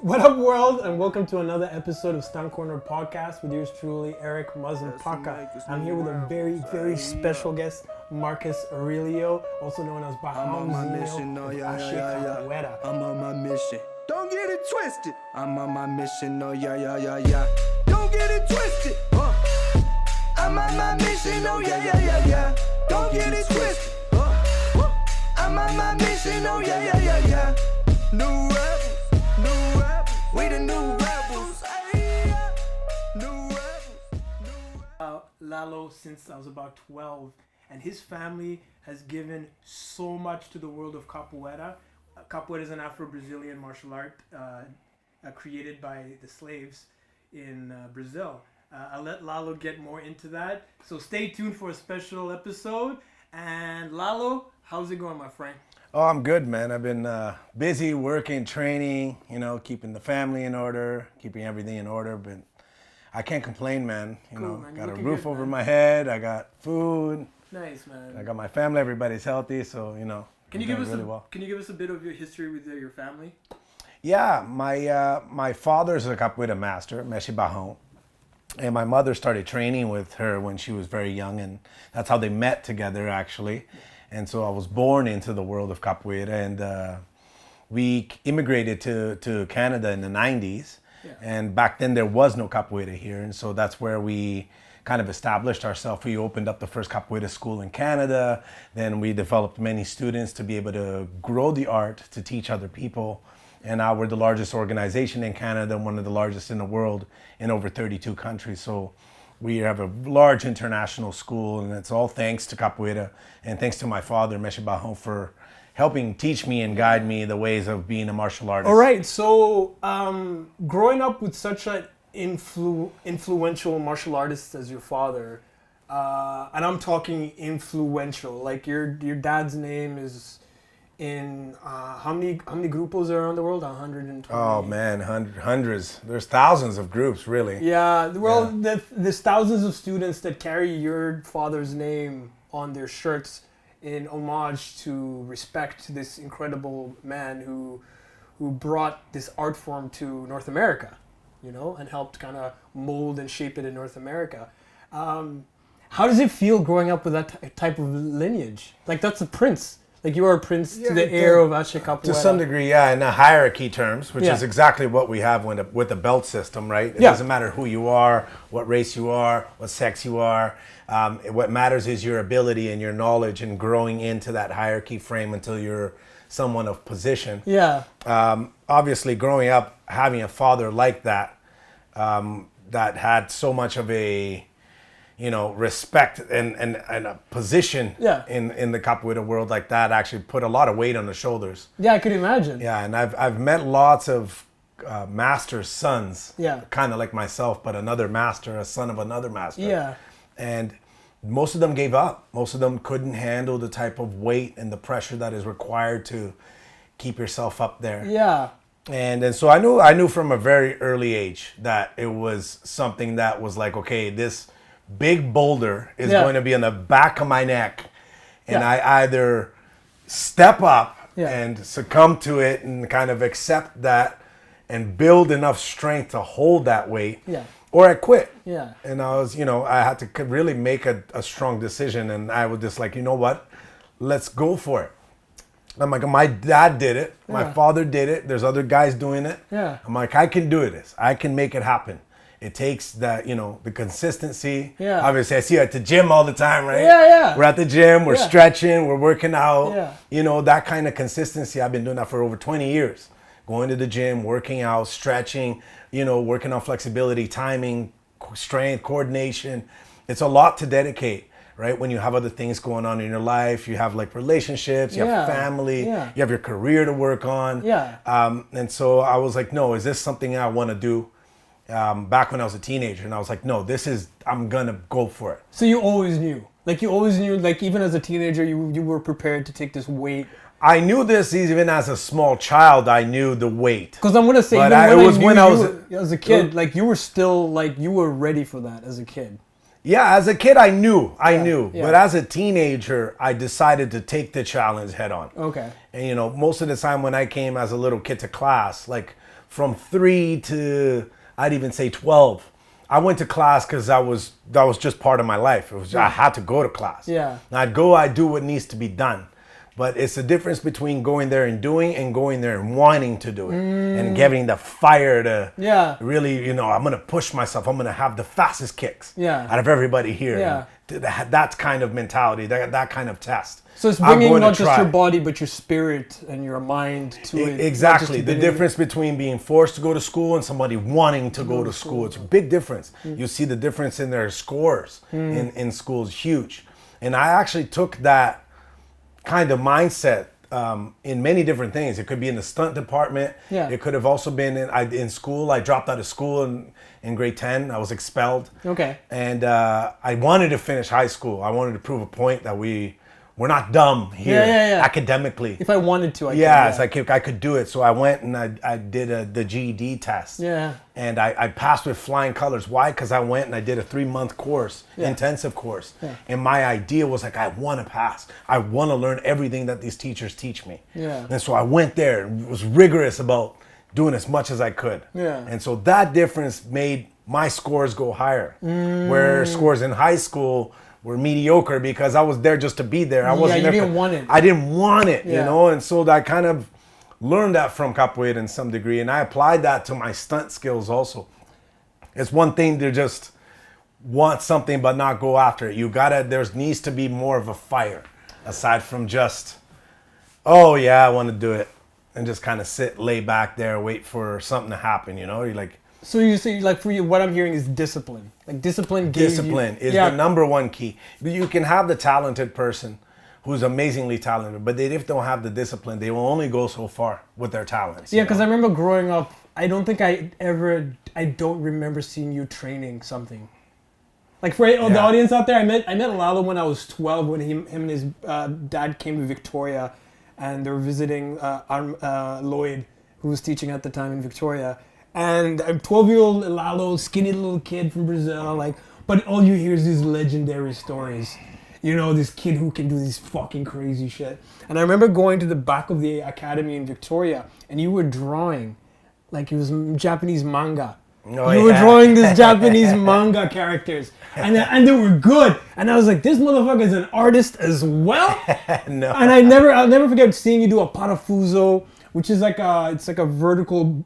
What up, world, and welcome to another episode of Stunt Corner Podcast with yours truly, Eric Muslim Paka. I'm here with a very, very special guest, Marcus Aurelio, also known as Barraozinho of Capoeira. I'm on my mission. Don't get it twisted. I'm on my mission. Oh yeah. Don't get it twisted. I'm on my mission. Oh yeah. Don't get it twisted. I'm on my mission. Oh yeah. New rebels. We the new rebels. New rebels. Lalo since I was about 12, and his family has given so much to the world of capoeira. Capoeira is an Afro-Brazilian martial art created by the slaves in Brazil. I'll let Lalo get more into that. So stay tuned for a special episode. And Lalo, how's it going, my friend? Oh, I'm good, man. I've been busy working, training, keeping the family in order, keeping everything in order. But I can't complain, man. Cool, man. Got a Looking roof good, over man. my head. I got food. Nice, man. I got my family. Everybody's healthy, so Can you I'm give us doing really well. Can you give us a bit of your history with your family? Yeah, my father's a capoeira master, Mestre Barrão, and my mother started training with her when she was very young, and that's how they met together, actually. And so I was born into the world of capoeira, and we immigrated to Canada in the 90s. Yeah. And back then there was no capoeira here, and so that's where we kind of established ourselves. We opened up the first capoeira school in Canada. Then we developed many students to be able to grow the art, to teach other people. And now we're the largest organization in Canada, one of the largest in the world, in over 32 countries. So we have a large international school, and it's all thanks to capoeira and thanks to my father, Mestre Barrão, for helping teach me and guide me the ways of being a martial artist. All right. So growing up with such an influential martial artist as your father, and I'm talking influential, like your dad's name is in how many grupos are around the world? 120. Oh man, hundreds. There's thousands of groups, really. Yeah, well, there's thousands of students that carry your father's name on their shirts in homage to respect this incredible man who brought this art form to North America, and helped kind of mold and shape it in North America. How does it feel growing up with that type of lineage? Like, that's a prince. Like, you are a prince to the heir of Ache Capoeira. To some degree, yeah, in the hierarchy terms, which Yeah. is exactly what we have with the belt system, right? It Yeah. doesn't matter who you are, what race you are, what sex you are. What matters is your ability and your knowledge and growing into that hierarchy frame until you're someone of position. Yeah. Obviously, growing up, having a father like that, that had so much of a respect and a position Yeah. in the capoeira world like that actually put a lot of weight on the shoulders. Yeah, I could imagine. Yeah, and I've met lots of masters' sons, Yeah. kind of like myself, but another master, a son of another master. Yeah. And most of them gave up. Most of them couldn't handle the type of weight and the pressure that is required to keep yourself up there. Yeah. And so I knew from a very early age that it was something that was like, okay, this big boulder is Yeah. going to be on the back of my neck, and Yeah. I either step up Yeah. and succumb to it and kind of accept that and build enough strength to hold that weight, Yeah. or I quit. Yeah. And I was, I had to really make a strong decision, and I was just like, you know what, let's go for it. I'm like, my dad did it, my Yeah. father did it, there's other guys doing it. Yeah. I'm like, I can do this, I can make it happen. It takes that, the consistency. Yeah. Obviously, I see you at the gym all the time, right? Yeah. We're at the gym, we're Yeah. stretching, we're working out. Yeah. That kind of consistency, I've been doing that for over 20 years. Going to the gym, working out, stretching, working on flexibility, timing, strength, coordination. It's a lot to dedicate, right? When you have other things going on in your life, you have like relationships, you have Yeah. family, Yeah. you have your career to work on. Yeah. And so I was like, no, is this something I want to do? Back when I was a teenager, and I was like, no, I'm gonna go for it. So you always knew, like even as a teenager, you were prepared to take this weight. I knew this even as a small child. I knew the weight. Because I'm gonna say, But even it was when I was as a kid, like you were still like you were ready for that as a kid. Yeah, as a kid, I knew. Yeah. But as a teenager, I decided to take the challenge head on. Okay. And, most of the time when I came as a little kid to class, like from 3 to, I'd even say 12. I went to class because that was just part of my life. It was I had to go to class. Yeah. And I'd do what needs to be done. But it's the difference between going there and doing and going there and wanting to do it and getting the fire to really, I'm going to push myself. I'm going to have the fastest kicks out of everybody here. Yeah. That kind of mentality, that kind of test. So it's bringing not just your body, but your spirit and your mind to it. Exactly. The difference between being forced to go to school and somebody wanting to go to school. It's a big difference. You see the difference in their scores in schools, huge. And I actually took that kind of mindset in many different things. It could be in the stunt department. Yeah. It could have also been in school. I dropped out of school in grade 10. I was expelled. Okay. And I wanted to finish high school. I wanted to prove a point that we're not dumb here academically. If I wanted to, I could. It's like I could do it. So I went and I did the GED test. Yeah. And I passed with flying colors. Why? Because I went and I did a 3-month course, intensive course. Yeah. And my idea was like, I want to pass. I want to learn everything that these teachers teach me. Yeah. And so I went there and was rigorous about doing as much as I could. Yeah. And so that difference made my scores go higher. Where scores in high school were mediocre because I was there just to be there. I wasn't there. You didn't want it. I didn't want it, and so I kind of learned that from capoeira in some degree, and I applied that to my stunt skills also. It's one thing to just want something but not go after it. There needs to be more of a fire aside from just, oh yeah, I want to do it, and just kind of lay back there, wait for something to happen, You're like, so you say, like, for you, what I'm hearing is discipline. Like, discipline is the number one key. You can have the talented person who's amazingly talented, but if they don't have the discipline, they will only go so far with their talents. Yeah, because I remember growing up, I don't remember seeing you training something. Like, for the audience out there, I met Lalo when I was 12, when him and his dad came to Victoria, and they were visiting Lloyd, who was teaching at the time in Victoria. And I'm 12-year-old Lalo, skinny little kid from Brazil, but all you hear is these legendary stories. This kid who can do this fucking crazy shit. And I remember going to the back of the academy in Victoria, and you were drawing, like it was Japanese manga. You were drawing these Japanese manga characters, and they were good. And I was like, this motherfucker is an artist as well. No. And I'll never forget seeing you do a parafuso, which is like a vertical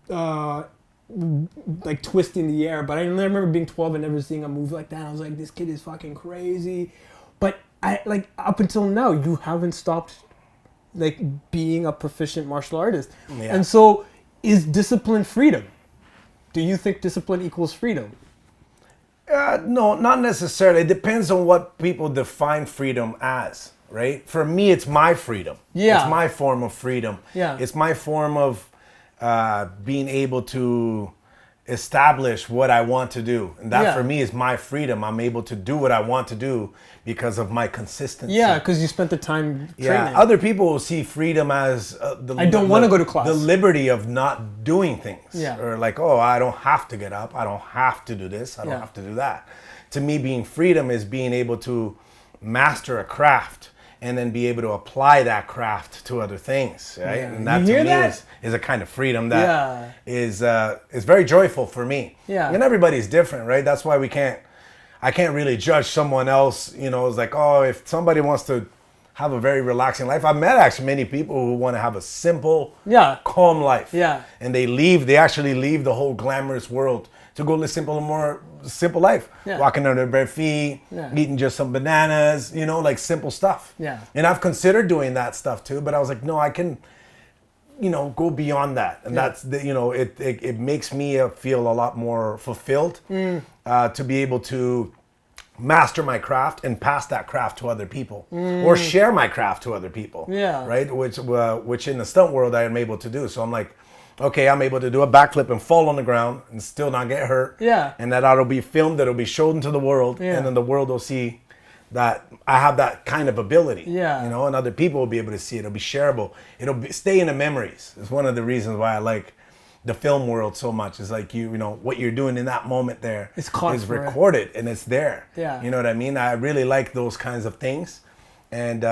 like twist in the air. But I remember being 12 and never seeing a move like that. I was like, this kid is fucking crazy. But up until now, you haven't stopped being a proficient martial artist. Yeah. And so, is discipline freedom? Do you think discipline equals freedom? No, not necessarily. It depends on what people define freedom as, right? For me, it's my freedom. Yeah. It's my form of freedom. Yeah. It's my form of being able to establish what I want to do. And that for me is my freedom. I'm able to do what I want to do because of my consistency. Yeah, because you spent the time training. Yeah, other people will see freedom as I don't want to go to class. The liberty of not doing things. Yeah. Or like, oh, I don't have to get up. I don't have to do this. I don't have to do that. To me, being freedom is being able to master a craft and then be able to apply that craft to other things, right? Yeah. And that to me is a kind of freedom that is very joyful for me. Yeah. And everybody's different, right? That's why I can't really judge someone else. It's like, oh, if somebody wants to have a very relaxing life. I've met actually many people who want to have a simple, calm life. Yeah. And they actually leave the whole glamorous world to go live a more simple life. Yeah. Walking on their bare feet, eating just some bananas, like simple stuff. Yeah. And I've considered doing that stuff too, but I was like, no, I can, go beyond that. And that's, it makes me feel a lot more fulfilled to be able to master my craft and pass that craft to other people or share my craft to other people. Yeah. Right? Which in the stunt world I am able to do. So I'm like, okay, I'm able to do a backflip and fall on the ground and still not get hurt. Yeah. And that'll be filmed, that'll be shown to the world. Yeah. And then the world will see that I have that kind of ability. Yeah. And other people will be able to see it. It'll be shareable. Stay in the memories. It's one of the reasons why I like the film world so much. Is like what you're doing in that moment there is recorded and it's there. Yeah. You know what I mean? I really like those kinds of things. And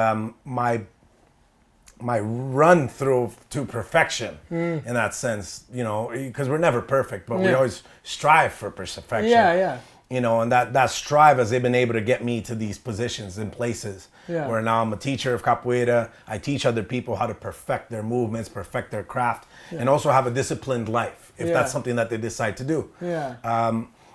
my run through to perfection in that sense, you know, because we're never perfect, but we always strive for perfection. Yeah. You know, and that strive has been able to get me to these positions and places where now I'm a teacher of capoeira. I teach other people how to perfect their movements, perfect their craft, and also have a disciplined life if that's something that they decide to do.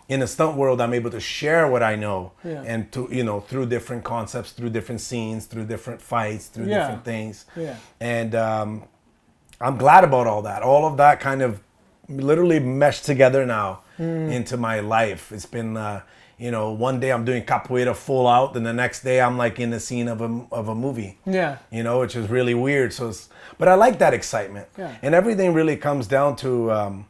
In the stunt world, I'm able to share what I know and to, you know, through different concepts, through different scenes, through different fights, through different things. And I'm glad about all that. All of that kind of literally meshed together now into my life. It's been, you know, one day I'm doing capoeira full out, and the next day I'm like in the scene of a movie. You know, which is really weird. So, but I like that excitement. And everything really comes down to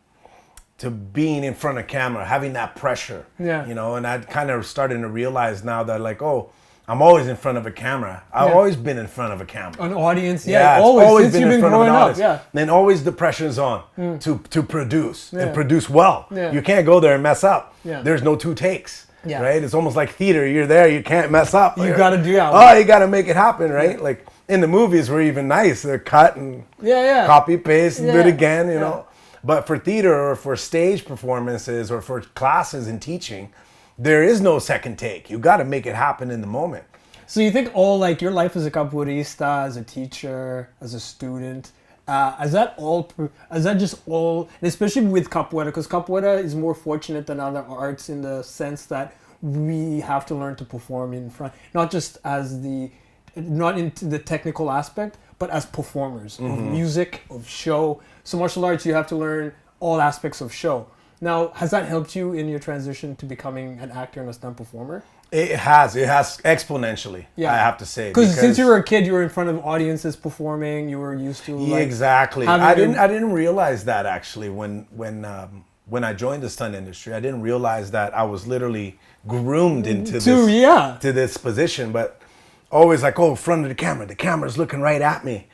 being in front of camera, having that pressure, you know, and I kind of starting to realize now that like, oh, I'm always in front of a camera. I've always been in front of a camera. An audience, always since you've been growing up, Then always the pressure's on to produce and produce well. You can't go there and mess up. There's no two takes, right? It's almost like theater. You're there, you can't mess up. You got to do that. Oh, you got to make it happen, right? Like in the movies, we're even nice. They're cut and copy paste and do it again, you know. But for theater or for stage performances or for classes and teaching, there is no second take. You got to make it happen in the moment. So you think all like your life as a capoeirista, as a teacher, as a student, is that just all, and especially with capoeira, because capoeira is more fortunate than other arts in the sense that we have to learn to perform in front, not just not into the technical aspect, but as performers of music, of show. So martial arts, you have to learn all aspects of show. Now, has that helped you in your transition to becoming an actor and a stunt performer? It has exponentially, I have to say. Because since you were a kid, you were in front of audiences performing, you were used to like... Exactly. I didn't realize that actually when I joined the stunt industry. I didn't realize that I was literally groomed into this position, but always like, oh, in front of the camera's looking right at me.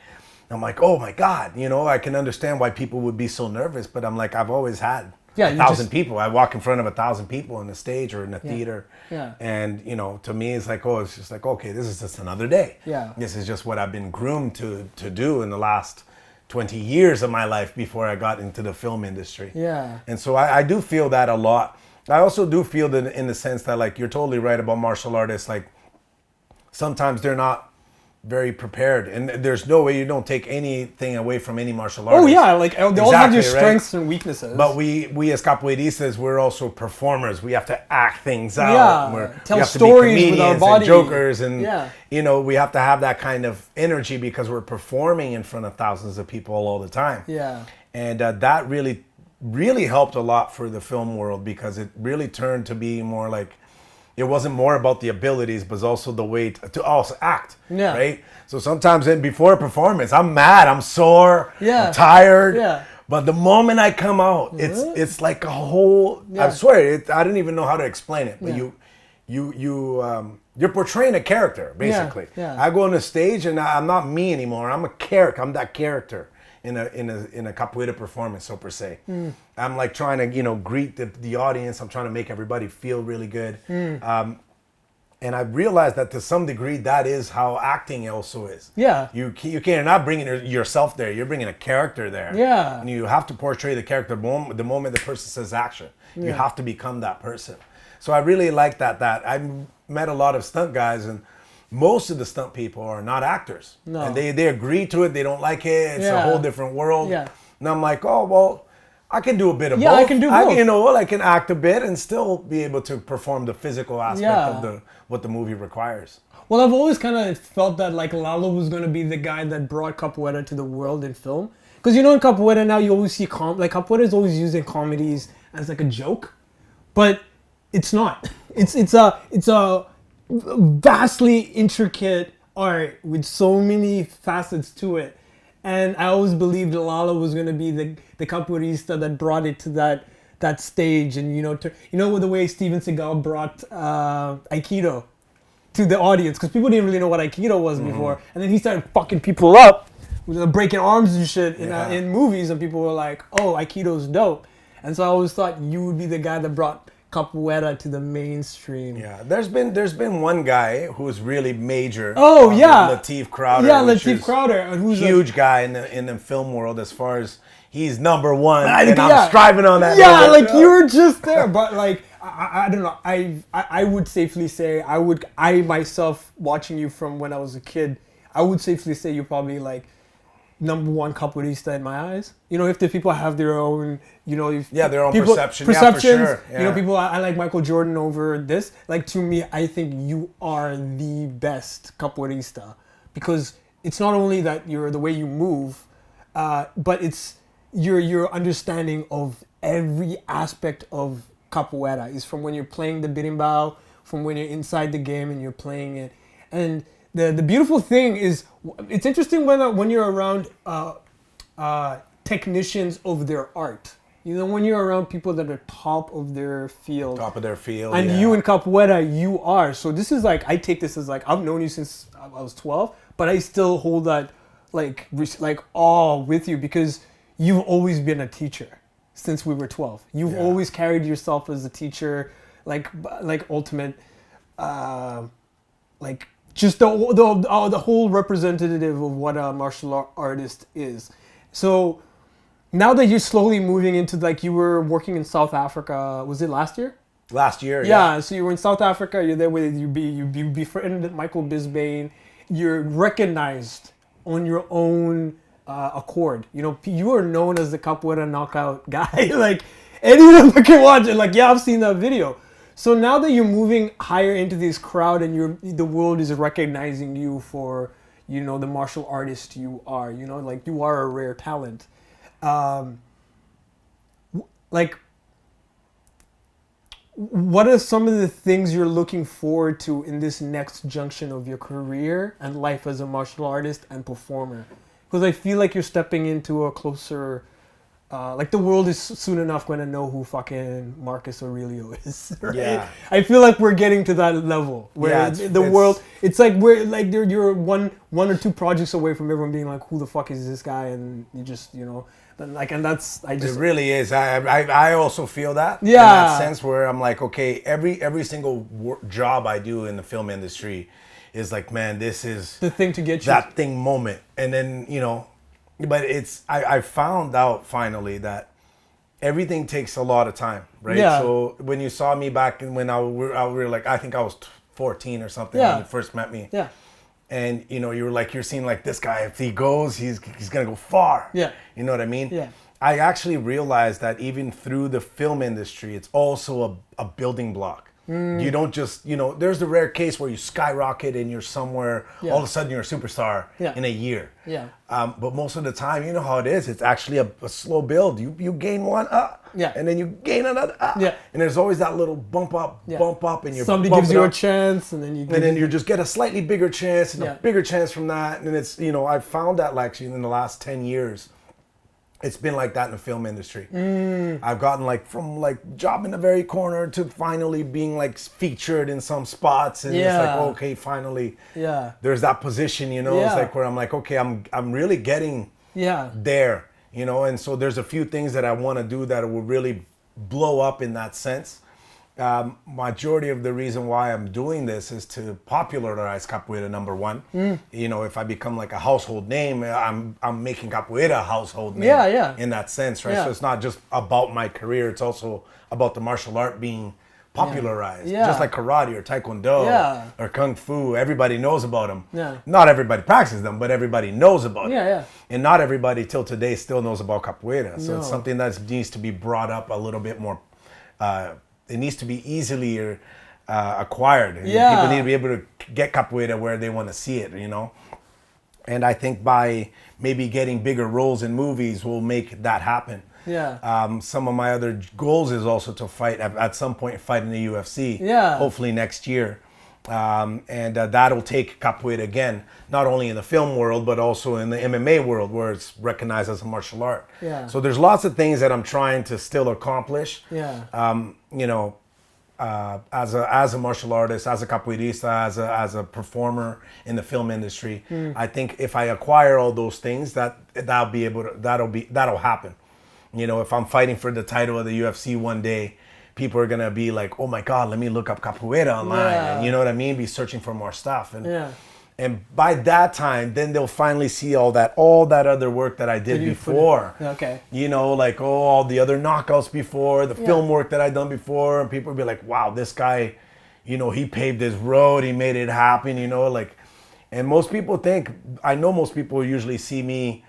I'm like, oh my God, you know, I can understand why people would be so nervous, but I'm like, I've always had 1,000 people. I walk in front of 1,000 people on the stage or in the theater. And, you know, to me, it's like, oh, it's just like, okay, this is just another day. This is just what I've been groomed to do in the last 20 years of my life before I got into the film industry. And so I do feel that a lot. I also do feel that in the sense that, like, you're totally right about martial artists. Like, sometimes they're not very prepared, and there's no way you don't take anything away from any martial artist. Like they all have their strengths and weaknesses. But we as capoeiristas, we're also performers. We have to act things out. Tell stories with our body. And jokers, and you know, we have to have that kind of energy because we're performing in front of thousands of people all the time. And that really helped a lot for the film world because it really turned to be more like, it wasn't more about the abilities, but also the way to also act, right? So sometimes before a performance, I'm mad, I'm sore, I'm tired. But the moment I come out, it's like a whole. I swear, I didn't even know how to explain it. But you're portraying a character basically. I go on the stage and I'm not me anymore. I'm a character. I'm that character in a capoeira performance, so per se. I'm like trying to, you know, greet the audience. I'm trying to make everybody feel really good. And I realized that to some degree, that is how acting also is. You're not bringing yourself there. You're bringing a character there. And you have to portray the character the moment the person says action. You have to become that person. So I really like that. I met a lot of stunt guys, and most of the stunt people are not actors. And they agree to it. They don't like it. It's a whole different world. And I'm like, oh, well, I can do a bit of both. I can do both. I can act a bit and still be able to perform the physical aspect of what the movie requires. Well, I've always kind of felt that like Lalo was going to be the guy that brought capoeira to the world in film. Because you know in capoeira now you always see like capoeira is always used in comedies as like a joke, but it's not. It's a vastly intricate art with so many facets to it. And I always believed Lalo was going to be the capoeirista that brought it to that stage. And, you know, the way Steven Seagal brought Aikido to the audience. Because people didn't really know what Aikido was before. And then he started fucking people up with breaking arms and shit in movies. And people were like, oh, Aikido's dope. And so I always thought you would be the guy that brought capoeira to the mainstream. Yeah, there's been one guy who's really major. Oh yeah, Lateef Crowder. Yeah, Lateef Crowder, who's huge guy in the film world as far as he's number one, and yeah. I'm striving on that. Yeah, like you were just there, but like I don't know. I would safely say I myself watching you from when I was a kid, I would safely say you're probably like number one capoeirista in my eyes. You know, if the people have their own, you know, their own people, perceptions. Yeah, for sure. Yeah. You know, people I like Michael Jordan over this. Like to me, I think you are the best capoeirista because it's not only that you're the way you move, but it's your understanding of every aspect of capoeira is from when you're playing the berimbau, from when you're inside the game and you're playing it, and the beautiful thing is, it's interesting when you're around technicians of their art. You know, when you're around people that are top of their field. And you in capoeira, you are. So this is like, I take this as like, I've known you since I was 12, but I still hold that like awe with you because you've always been a teacher since we were 12. You've always carried yourself as a teacher, like ultimate, like just the whole representative of what a martial artist is. So now that you're slowly moving into, like, you were working in South Africa, was it last year? Last year, yeah. So you were in South Africa. You're there with you befriended Michael Bisbane. You're recognized on your own accord. You know, you are known as the capoeira knockout guy. Like anyone that can watch it, like, yeah, I've seen that video. So now that you're moving higher into this crowd and the world is recognizing you for, you know, the martial artist you are, you know, like you are a rare talent. Like, what are some of the things you're looking forward to in this next junction of your career and life as a martial artist and performer? Because I feel like you're stepping into a closer, like the world is soon enough going to know who fucking Marcus Aurelio is, right? Yeah. I feel like we're getting to that level where world, it's like we're like you're one or two projects away from everyone being like, who the fuck is this guy? And you just, you know, like, and that's, it really is. I also feel that. Yeah. In that sense where I'm like, okay, every single job I do in the film industry is like, man, this is the thing to get you. That thing moment. And then, you know, but it's, I found out finally that everything takes a lot of time, right? Yeah. So when you saw me back when I were like, I think I was 14 or something when you first met me. Yeah. And, you know, you're seeing like this guy, if he goes, he's going to go far. Yeah. You know what I mean? Yeah. I actually realized that even through the film industry, it's also a building block. You don't just, you know, there's the rare case where you skyrocket and you're somewhere, all of a sudden you're a superstar in a year. Yeah. But most of the time, you know how it is. It's actually a slow build. You gain one and then you gain another and there's always that little bump up, and you're somebody gives you a chance, and then you just get a slightly bigger chance and a bigger chance from that. And it's, you know, I've found that actually in the last 10 years. It's been like that in the film industry. I've gotten like from like job in the very corner to finally being like featured in some spots, and it's like, okay, finally, there's that position, you know. It's like where I'm like, okay, I'm really getting there, you know. And so there's a few things that I want to do that will really blow up in that sense. Majority of the reason why I'm doing this is to popularize capoeira, number one. You know, if I become like a household name, I'm making capoeira a household name in that sense, right? So it's not just about my career, it's also about the martial art being popularized. Just like karate or taekwondo or kung fu, everybody knows about them. Not everybody practices them, but everybody knows about it. And not everybody till today still knows about capoeira. So it's something that needs to be brought up a little bit more. It needs to be easily acquired. People need to be able to get capoeira where they want to see it, you know. And I think by maybe getting bigger roles in movies will make that happen. Some of my other goals is also to fight at some point, fight in the UFC. Hopefully next year. And that'll take capoeira again, not only in the film world, but also in the MMA world where it's recognized as a martial art. So there's lots of things that I'm trying to still accomplish. You know, as a martial artist, as a capoeirista, as a performer in the film industry. I think if I acquire all those things, that'll happen. You know, if I'm fighting for the title of the UFC one day, people are gonna be like, oh my God, let me look up capoeira online, and you know what I mean? Be searching for more stuff, and by that time, then they'll finally see all that other work that I did before. Okay. You know, like all the other knockouts before, the film work that I done before, and people will be like, wow, this guy, you know, he paved his road, he made it happen, you know, like, and most people think, I know most people usually see me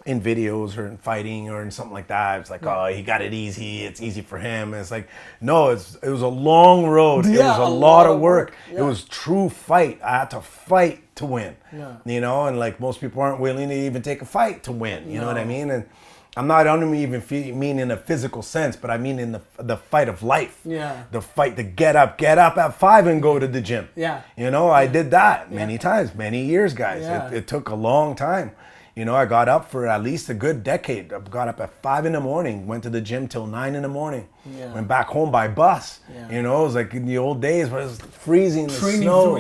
in videos or in fighting or in something like that. It's like, oh, he got it easy. It's easy for him. And it's like, no, it was a long road. It was a lot of work. It was true fight. I had to fight to win. You know, and like most people aren't willing to even take a fight to win. You know what I mean? And I'm not only even mean in a physical sense, but I mean in the fight of life. The fight to get up at 5 and go to the gym. You know, I did that many times, many years, guys. It took a long time. You know, I got up for at least a good decade. I got up at 5 in the morning, went to the gym till 9 in the morning, went back home by bus. You know, it was like in the old days where it was freezing, the training snow.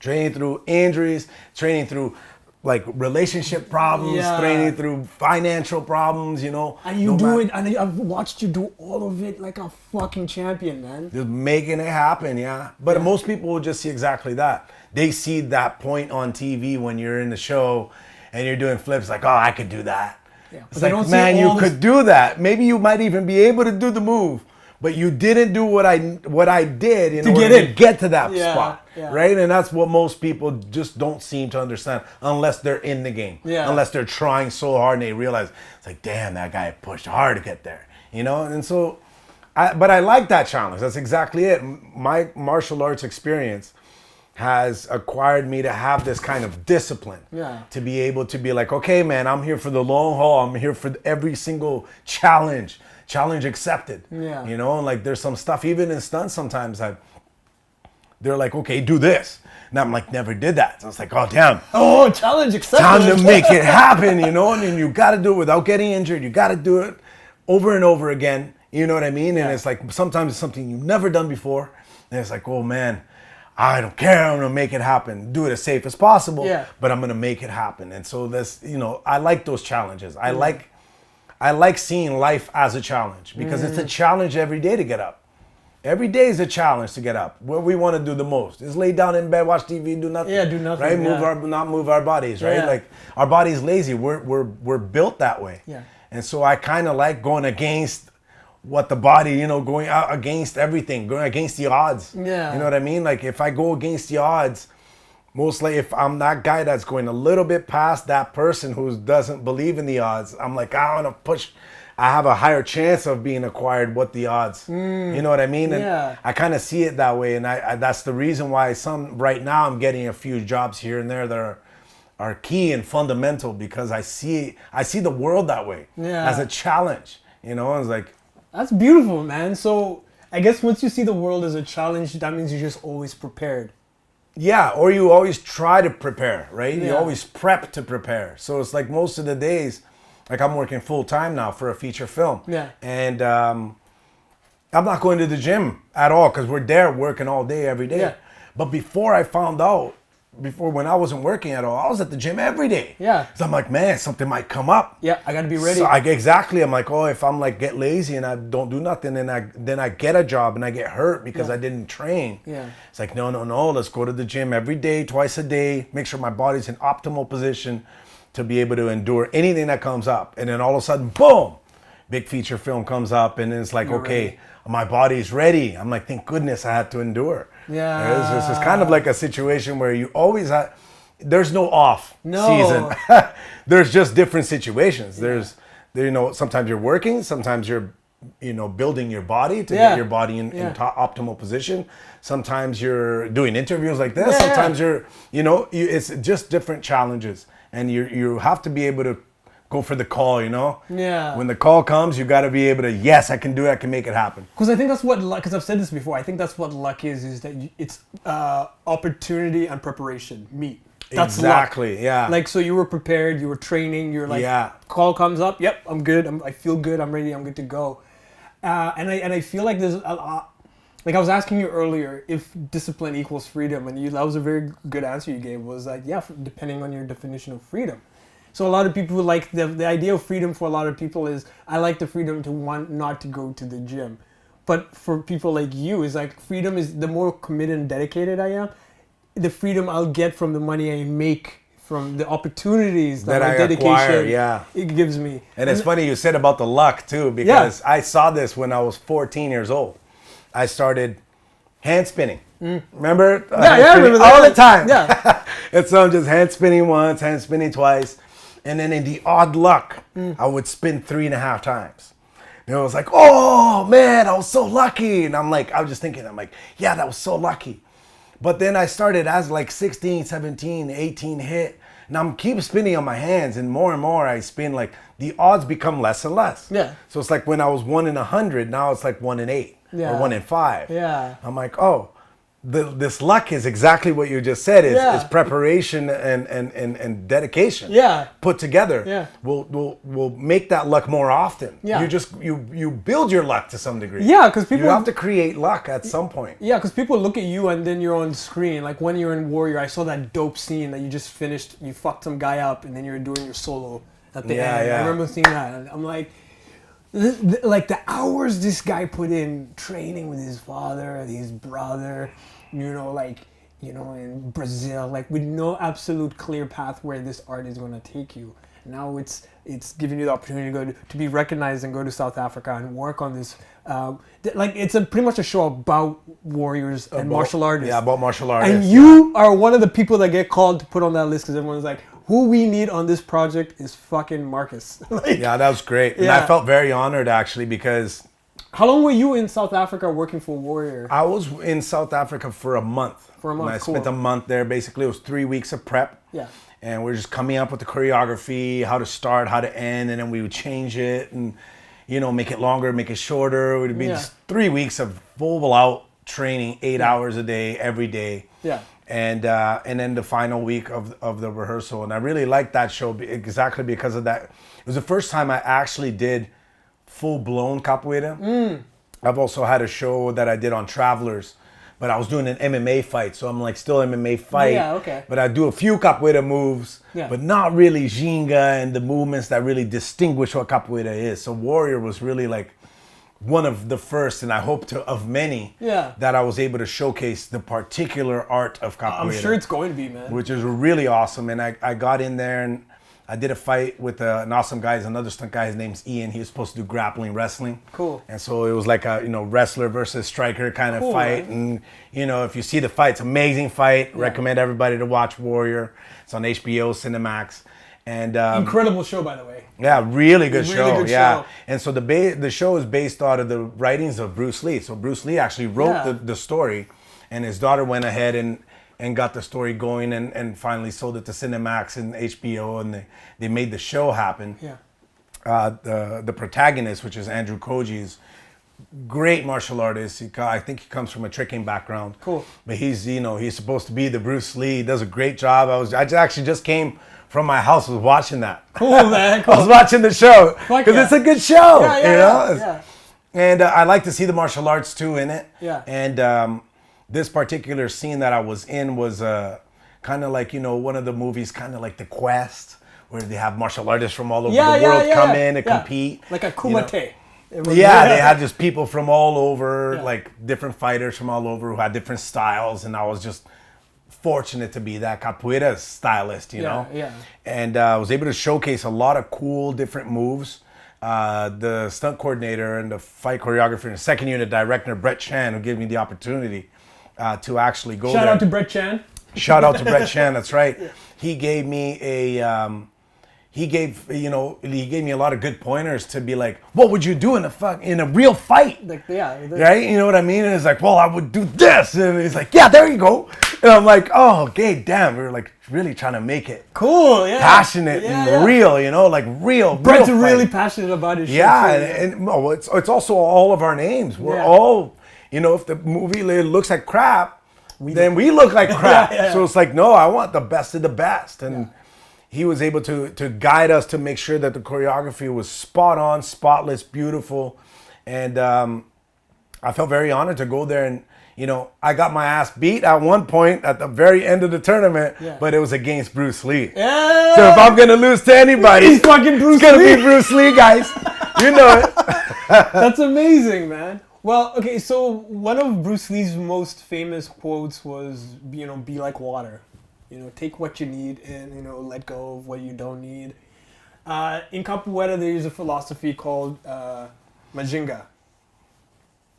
Training through injuries. Training through like relationship problems, training through financial problems, you know. And you do it, and I've watched you do all of it like a fucking champion, man. Just making it happen, But most people will just see exactly that. They see that point on TV when you're in the show and you're doing flips like, oh, I could do that. It's like, man, you could do that. Maybe you might even be able to do the move, but you didn't do what I did in order to get to that spot, right? And that's what most people just don't seem to understand unless they're in the game, unless they're trying so hard and they realize, it's like, damn, that guy pushed hard to get there, you know? And so, but I like that challenge. That's exactly it. My martial arts experience has acquired me to have this kind of discipline to be able to be like, okay, man, I'm here for the long haul. I'm here for every single challenge accepted. You know, and like there's some stuff even in stunts sometimes they're like, okay, do this. And I'm like, never did that. So it's like, oh, damn. Oh, challenge accepted. Time to make it happen, you know? And you got to do it without getting injured. You got to do it over and over again. You know what I mean? And it's like, sometimes it's something you've never done before. And it's like, oh, man, I don't care. I'm going to make it happen. Do it as safe as possible, but I'm going to make it happen. And so this, you know, I like those challenges. I like seeing life as a challenge because it's a challenge every day to get up. Every day is a challenge to get up. What we want to do the most is lay down in bed, watch TV, do nothing. Do nothing. Right? Not move our bodies, right? Like our body's lazy. We're built that way. And so I kind of like going against what the body, you know, going out against everything, going against the odds. You know what I mean? Like if I go against the odds, mostly if I'm that guy that's going a little bit past that person who doesn't believe in the odds, I'm like, I want to push. I have a higher chance of being acquired with the odds. You know what I mean? And I kind of see it that way. And I that's the reason why right now I'm getting a few jobs here and there that are key and fundamental because I see the world that way as a challenge. You know, it's like, that's beautiful, man. So I guess once you see the world as a challenge, that means you're just always prepared. Yeah, or you always try to prepare, right? You always prep to prepare. So it's like most of the days, like I'm working full time now for a feature film. And I'm not going to the gym at all because we're there working all day, every day. But before I found out, when I wasn't working at all, I was at the gym every day. So I'm like, man, something might come up. I got to be ready. So I'm like, oh, if I'm like get lazy and I don't do nothing, then I get a job and I get hurt because I didn't train. It's like, no, let's go to the gym every day, twice a day, make sure my body's in optimal position to be able to endure anything that comes up. And then all of a sudden, boom, big feature film comes up and it's like, okay, my body's ready. I'm like, thank goodness I had to endure. It's kind of like a situation where you always have, there's no off season. There's just different situations. There's, you know, sometimes you're working, sometimes you're, you know, building your body to get your body in optimal position. Sometimes you're doing interviews like this. Sometimes you're, you know, it's just different challenges. And you have to be able to go for the call, you know? When the call comes, you got to be able to, yes, I can do it, I can make it happen. Because I think that's what luck, because I've said this before, I think that's what luck is that it's opportunity and preparation meet. That's exactly, luck. Like, so you were prepared, you were training, you're like, call comes up, yep, I'm good, I feel good, I'm ready, I'm good to go. And I feel like there's a lot, like I was asking you earlier if discipline equals freedom, and that was a very good answer you gave, was like, depending on your definition of freedom. So a lot of people like the idea of freedom for a lot of people is, I like the freedom to want not to go to the gym. But for people like you, it's like freedom is the more committed and dedicated I am, the freedom I'll get from the money I make from the opportunities that my dedication acquire, yeah. it gives me. And it's funny you said about the luck too, because I saw this when I was 14 years old. I started hand spinning. Remember? I remember that. All the time. Yeah. And so I'm just hand spinning once, hand spinning twice. And then in the odd luck, I would spin 3.5 times. And it was like, oh man, I was so lucky. And I was just thinking, yeah, that was so lucky. But then I started as like 16, 17, 18 hit. And I'm keep spinning on my hands, and more I spin, like the odds become less and less. Yeah. So it's like when I was 1 in 100, now it's like 1 in 8 or 1 in 5. Yeah. I'm like, oh, this luck is exactly what you just said. Is preparation and dedication. Yeah. Put together. Yeah. Will make that luck more often. Yeah. You build your luck to some degree. Yeah, because people you have to create luck at some point. Yeah, because people look at you and then you're on screen. Like when you're in Warrior, I saw that dope scene that you just finished. You fucked some guy up and then you're doing your solo at the end. Yeah. I remember seeing that. And I'm like, like the hours this guy put in training with his father and his brother, in Brazil, like with no absolute clear path where this art is going to take you. Now it's giving you the opportunity to be recognized and go to South Africa and work on this. It's pretty much a show about warriors and martial artists. Yeah, about martial artists. And you are one of the people that get called to put on that list because everyone's like, who we need on this project is fucking Marcus. Yeah, that was great. And I felt very honored actually because... How long were you in South Africa working for Warrior? I was in South Africa for a month. And I spent a month there. Basically, it was 3 weeks of prep. Yeah. And we're just coming up with the choreography, how to start, how to end, and then we would change it and, make it longer, make it shorter. It would be just 3 weeks of full out training, 8 hours a day, every day. Yeah. And then the final week of the rehearsal. And I really liked that show exactly because of that. It was the first time I actually did full-blown capoeira. I've also had a show that I did on Travelers, but I was doing an MMA fight, so I'm like still MMA fight. Yeah, okay. But I do a few capoeira moves, Yeah. but not really ginga and the movements that really distinguish what capoeira is. So Warrior was really like one of the first, and I hope of many, that I was able to showcase the particular art of capoeira. I'm sure it's going to be, man. Which is really awesome. And I got in there and I did a fight with an awesome guy. He's another stunt guy. His name's Ian. He was supposed to do grappling wrestling. Cool. And so it was like a wrestler versus striker kind of fight. Man. And if you see the fight, it's an amazing fight. Yeah. Recommend everybody to watch Warrior. It's on HBO, Cinemax. And incredible show, by the way. Yeah, really good show. Really good show. And so the show is based out of the writings of Bruce Lee. So Bruce Lee actually wrote the story, and his daughter went ahead and got the story going and finally sold it to Cinemax and HBO, and they made the show happen. Yeah. The protagonist, which is Andrew Koji's, great martial artist. I think he comes from a tricking background. Cool. But he's supposed to be the Bruce Lee. He does a great job. I actually just came from my house, was watching that. Cool, man. Cool. I was watching the show because it's a good show. Yeah. And I like to see the martial arts too in it. Yeah. And this particular scene that I was in was kind of like, one of the movies, kind of like The Quest, where they have martial artists from all over the world come in and compete. Like a kumite. They had just people from all over, like different fighters from all over who had different styles, and I was just fortunate to be that capoeira stylist, you know? Yeah. And I was able to showcase a lot of cool different moves. The stunt coordinator and the fight choreographer and the second unit director, Brett Chan, who gave me the opportunity to actually go there. Shout out to Brett Chan. Shout out to Brett Chan, that's right. He gave me he gave me a lot of good pointers to be like, what would you do in a real fight? Right? You know what I mean? And it's like, well, I would do this. And he's like, yeah, there you go. And I'm like, oh, okay, damn. We were like really trying to make it cool, passionate and real, like real. Brett's really passionate about his shit. Yeah, and it's also all of our names. We're all, if the movie looks like crap, then we look like crap. So it's like, no, I want the best of the best. And he was able to guide us to make sure that the choreography was spot on, spotless, beautiful. And I felt very honored to go there. And, I got my ass beat at one point at the very end of the tournament, but it was against Bruce Lee. Yeah. So if I'm going to lose to anybody, it's fucking Bruce Lee. It's going to be Bruce Lee, guys. You know it. That's amazing, man. Well, okay, so one of Bruce Lee's most famous quotes was, be like water. Take what you need and, let go of what you don't need. In Capoeira, there is a philosophy called Manjunga.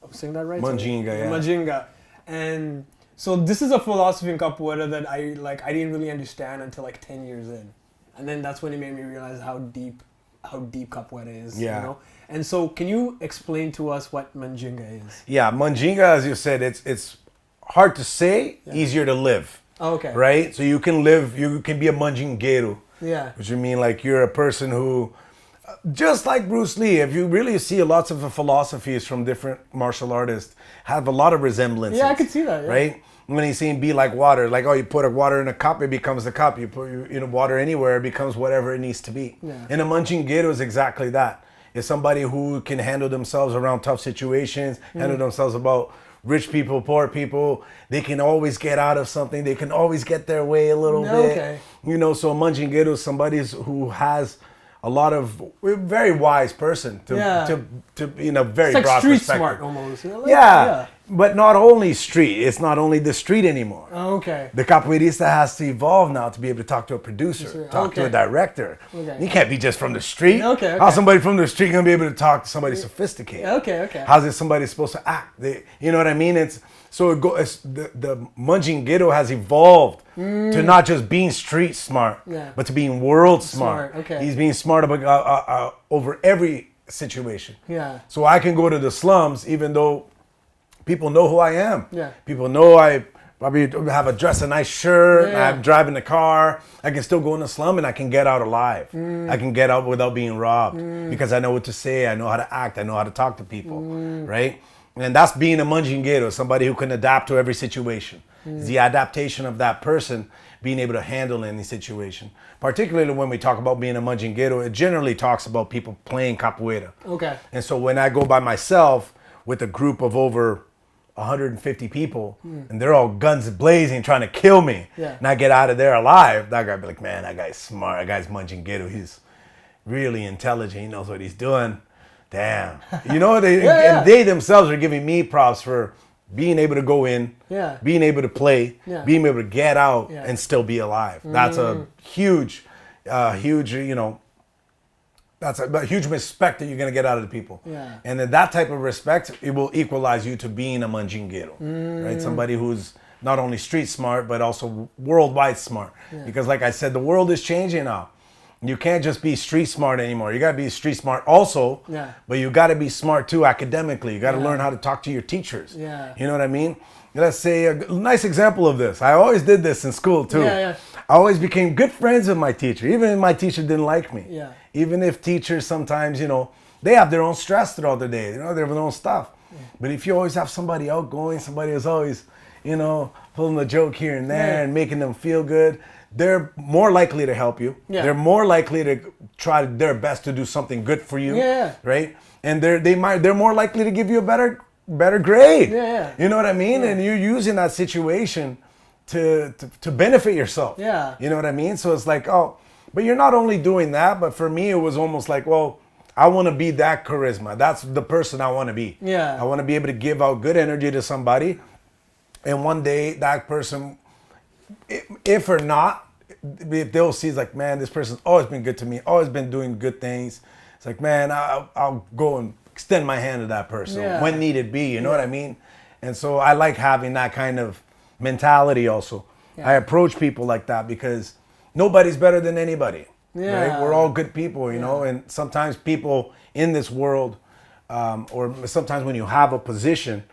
I'm saying that right? Manjunga, yeah. Manjunga. And so this is a philosophy in Capoeira that I didn't really understand until like 10 years in. And then that's when it made me realize how deep Capoeira is. Yeah. And so can you explain to us what Manjunga is? Yeah, Manjunga, as you said, it's hard to say, easier to live. Oh, okay. Right? So you can be a manjungueiro. Yeah. Which you mean like you're a person who, just like Bruce Lee, if you really see lots of the philosophies from different martial artists have a lot of resemblances. Yeah, I could see that. Yeah. Right? When he's saying be like water, like, you put a water in a cup, it becomes the cup. You put water anywhere, it becomes whatever it needs to be. Yeah. And a manjungueiro is exactly that. It's somebody who can handle themselves around tough situations, handle themselves about rich people, poor people. They can always get out of something. They can always get their way a little bit. Okay. So a manjungueiro is somebody who has a lot of very wise person to very it's like broad street perspective. smart almost. Yeah. But not only street. It's not only the street anymore. Oh, okay. The capoeirista has to evolve now to be able to talk to a producer, talk to a director. Okay. You can't be just from the street. Okay. How's somebody from the street gonna be able to talk to somebody sophisticated? Okay. How's it somebody supposed to act? You know what I mean? The manjungueiro has evolved to not just being street smart, but to being world smart. Okay. He's being smart about over every situation. Yeah. So I can go to the slums even though people know who I am. Yeah. People know I probably have a nice shirt. Yeah. I'm driving the car. I can still go in the slum and I can get out alive. I can get out without being robbed because I know what to say. I know how to act. I know how to talk to people, right? And that's being a manjungueiro, somebody who can adapt to every situation. It's the adaptation of that person being able to handle any situation. Particularly when we talk about being a manjungueiro, it generally talks about people playing capoeira. Okay. And so when I go by myself with a group of over 150 people and they're all guns blazing trying to kill me and I get out of there alive, that guy be like, man, that guy's smart. That guy's manjungueiro. He's really intelligent. He knows what he's doing. Damn. And they themselves are giving me props for being able to go in, being able to play, being able to get out and still be alive. That's a huge, that's a huge respect that you're going to get out of the people. Yeah. And then that type of respect, it will equalize you to being a manjungueiro, right? Somebody who's not only street smart, but also worldwide smart. Because like I said, the world is changing now. You can't just be street smart anymore. You got to be street smart also, but you got to be smart too academically. You got to learn how to talk to your teachers. Yeah. You know what I mean? Let's say a nice example of this. I always did this in school too. Yeah. I always became good friends with my teacher, even if my teacher didn't like me. Yeah. Even if teachers sometimes, they have their own stress throughout the day. They have their own stuff. Yeah. But if you always have somebody outgoing, somebody who's always, pulling a joke here and there and making them feel good, they're more likely to help you. Yeah. They're more likely to try their best to do something good for you. Yeah. Right? And they're more likely to give you a better grade. Yeah. You know what I mean? Yeah. And you're using that situation to benefit yourself. Yeah. You know what I mean? So it's like, but you're not only doing that, but for me it was almost like, well, I want to be that charisma. That's the person I want to be. Yeah. I want to be able to give out good energy to somebody. And one day that person, if or not, if they'll see, it's like, man, this person's always been good to me, always been doing good things. It's like, man, I'll go and extend my hand to that person when needed be, you know what I mean? And so I like having that kind of mentality also. Yeah. I approach people like that because nobody's better than anybody. Yeah. Right? We're all good people, you know, and sometimes people in this world, or sometimes when you have a position,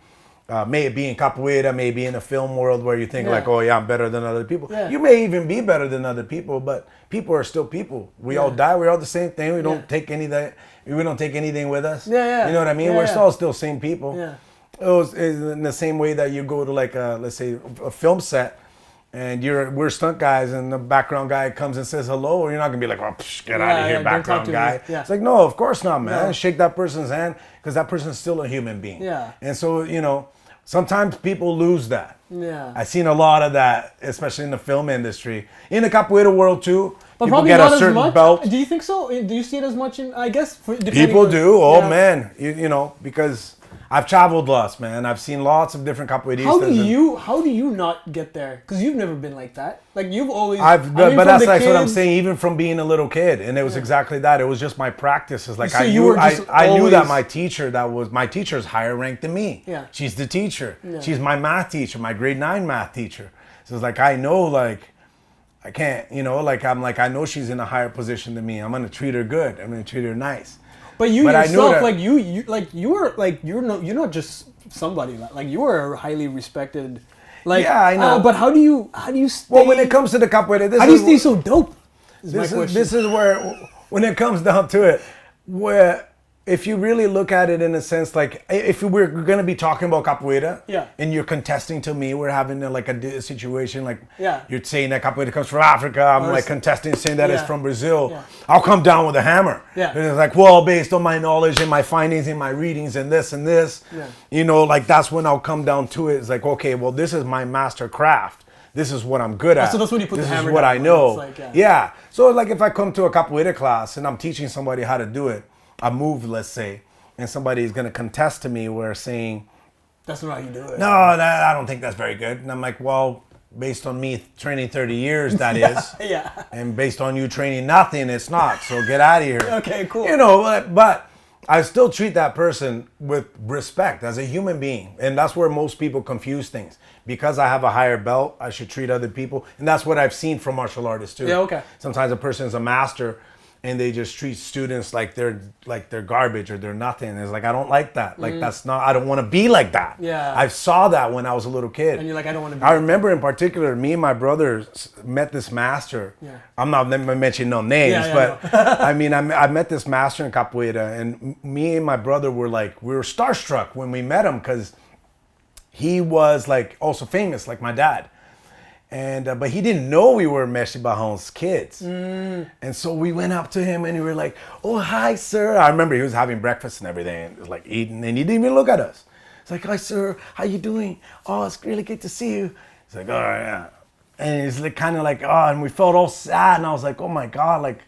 may it be in capoeira, may it be in the film world where you think like, oh yeah, I'm better than other people. Yeah. You may even be better than other people, but people are still people. We all die. We're all the same thing. We don't take anything with us. You know what I mean? We're still same people. Yeah. It's in the same way that you go to like let's say a film set and we're stunt guys and the background guy comes and says hello, or you're not gonna be like, oh, get out of here, background guy. Yeah. It's like, no, of course not, man. Yeah. Shake that person's hand because that person's still a human being. Yeah. And so, sometimes people lose that. Yeah. I've seen a lot of that, especially in the film industry. In the capoeira world too. But people probably get not a certain as much. belt. Do you think so? Do you see it as much in, I guess, people do. Oh man. Because I've traveled lots, man. I've seen lots of different capoeiristas. How do you not get there? Because you've never been like that. Like you've always. But that's like what I'm saying. Even from being a little kid, and it was exactly that. It was just my practice. It's like So I you knew, were just I knew that always- my teacher's higher ranked than me. Yeah. She's the teacher. Yeah. She's my math teacher, my grade 9 math teacher. So it's like I know, like I can't, like I'm like I know she's in a higher position than me. I'm gonna treat her good. I'm gonna treat her nice. But you But I knew yourself, that- you're not just somebody. Like you are highly respected. Like Yeah, I know. But how do you stay? Well, when it comes to the capoeira, how do you stay so dope? This is where, when it comes down to it, where if you really look at it in a sense, like if we're going to be talking about capoeira, Yeah. and you're contesting to me, we're having a situation like, Yeah. you're saying that capoeira comes from Africa, I'm like contesting saying that it's Yeah. from Brazil, Yeah. I'll come down with a hammer. Yeah. And it's like, well, based on my knowledge and my findings and my readings and this, Yeah. like that's when I'll come down to it. It's like, okay, well, this is my master craft. This is what I'm good at. so that's when you put the this hammer is what down, I when know. it's like, yeah. So like if I come to a capoeira class and I'm teaching somebody how to do it, a move, let's say, and somebody is going to contest to me where saying, That's not how you do it. no, I don't think that's very good. And I'm like, well, based on me training 30 years, that is. Yeah. And based on you training nothing, it's not. So get out of here. Okay, cool. But I still treat that person with respect as a human being. And that's where most people confuse things. Because I have a higher belt, I should treat other people. And that's what I've seen from martial artists too. Yeah, okay. Sometimes a person is a master and they just treat students like they're garbage or they're nothing. It's like, I don't like that. Like that's not, I don't want to be like that. Yeah. I saw that when I was a little kid. And you're like, I don't want to be I like remember in particular, me and my brother met this master. Yeah. I'm not mentioning no names, Yeah, but I mean, I met this master in capoeira, and me and my brother were starstruck when we met him because he was like also famous, like my dad. And but he didn't know we were Mestre Barrão's kids. And so we went up to him and we were like, "Oh, hi, sir." I remember he was having breakfast and everything, and it was like eating, and he didn't even look at us. It's like, "Hi, sir, how you doing? Oh, it's really good to see you." He's like, "All right, yeah." And he's like, kind of like, oh, and we felt all sad, and I was like, "Oh my God, like,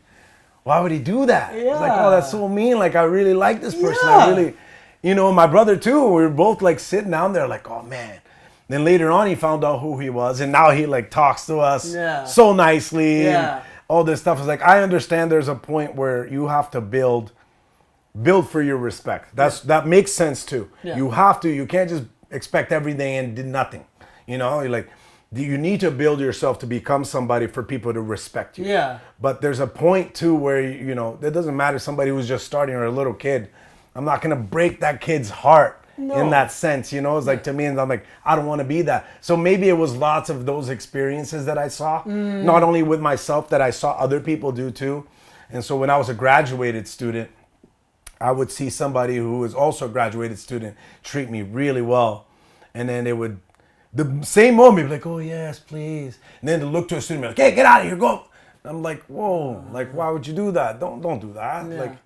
why would he do that?" He's like, "Oh, that's so mean. Like, I really like this person. Yeah. I really, my brother too. We were both like sitting down there, like, oh man." Then later on, he found out who he was, and now he like talks to us so nicely. Yeah. And all this stuff is like, I understand. There's a point where you have to build for your respect. That makes sense too. Yeah. You have to. You can't just expect everything and do nothing. You're like, you need to build yourself to become somebody for people to respect you. Yeah. But there's a point too where it doesn't matter somebody who's just starting or a little kid. I'm not gonna break that kid's heart. No. In that sense, it's like to me, and I'm like, I don't want to be that. So maybe it was lots of those experiences that I saw, not only with myself, that I saw other people do too. And so when I was a graduated student, I would see somebody who was also a graduated student treat me really well. And then they would, the same moment, be like, "Oh yes, please." And then to look to a student, be like, "Hey, get out of here, go." And I'm like, whoa, like, why would you do that? Don't do that. Yeah. Like,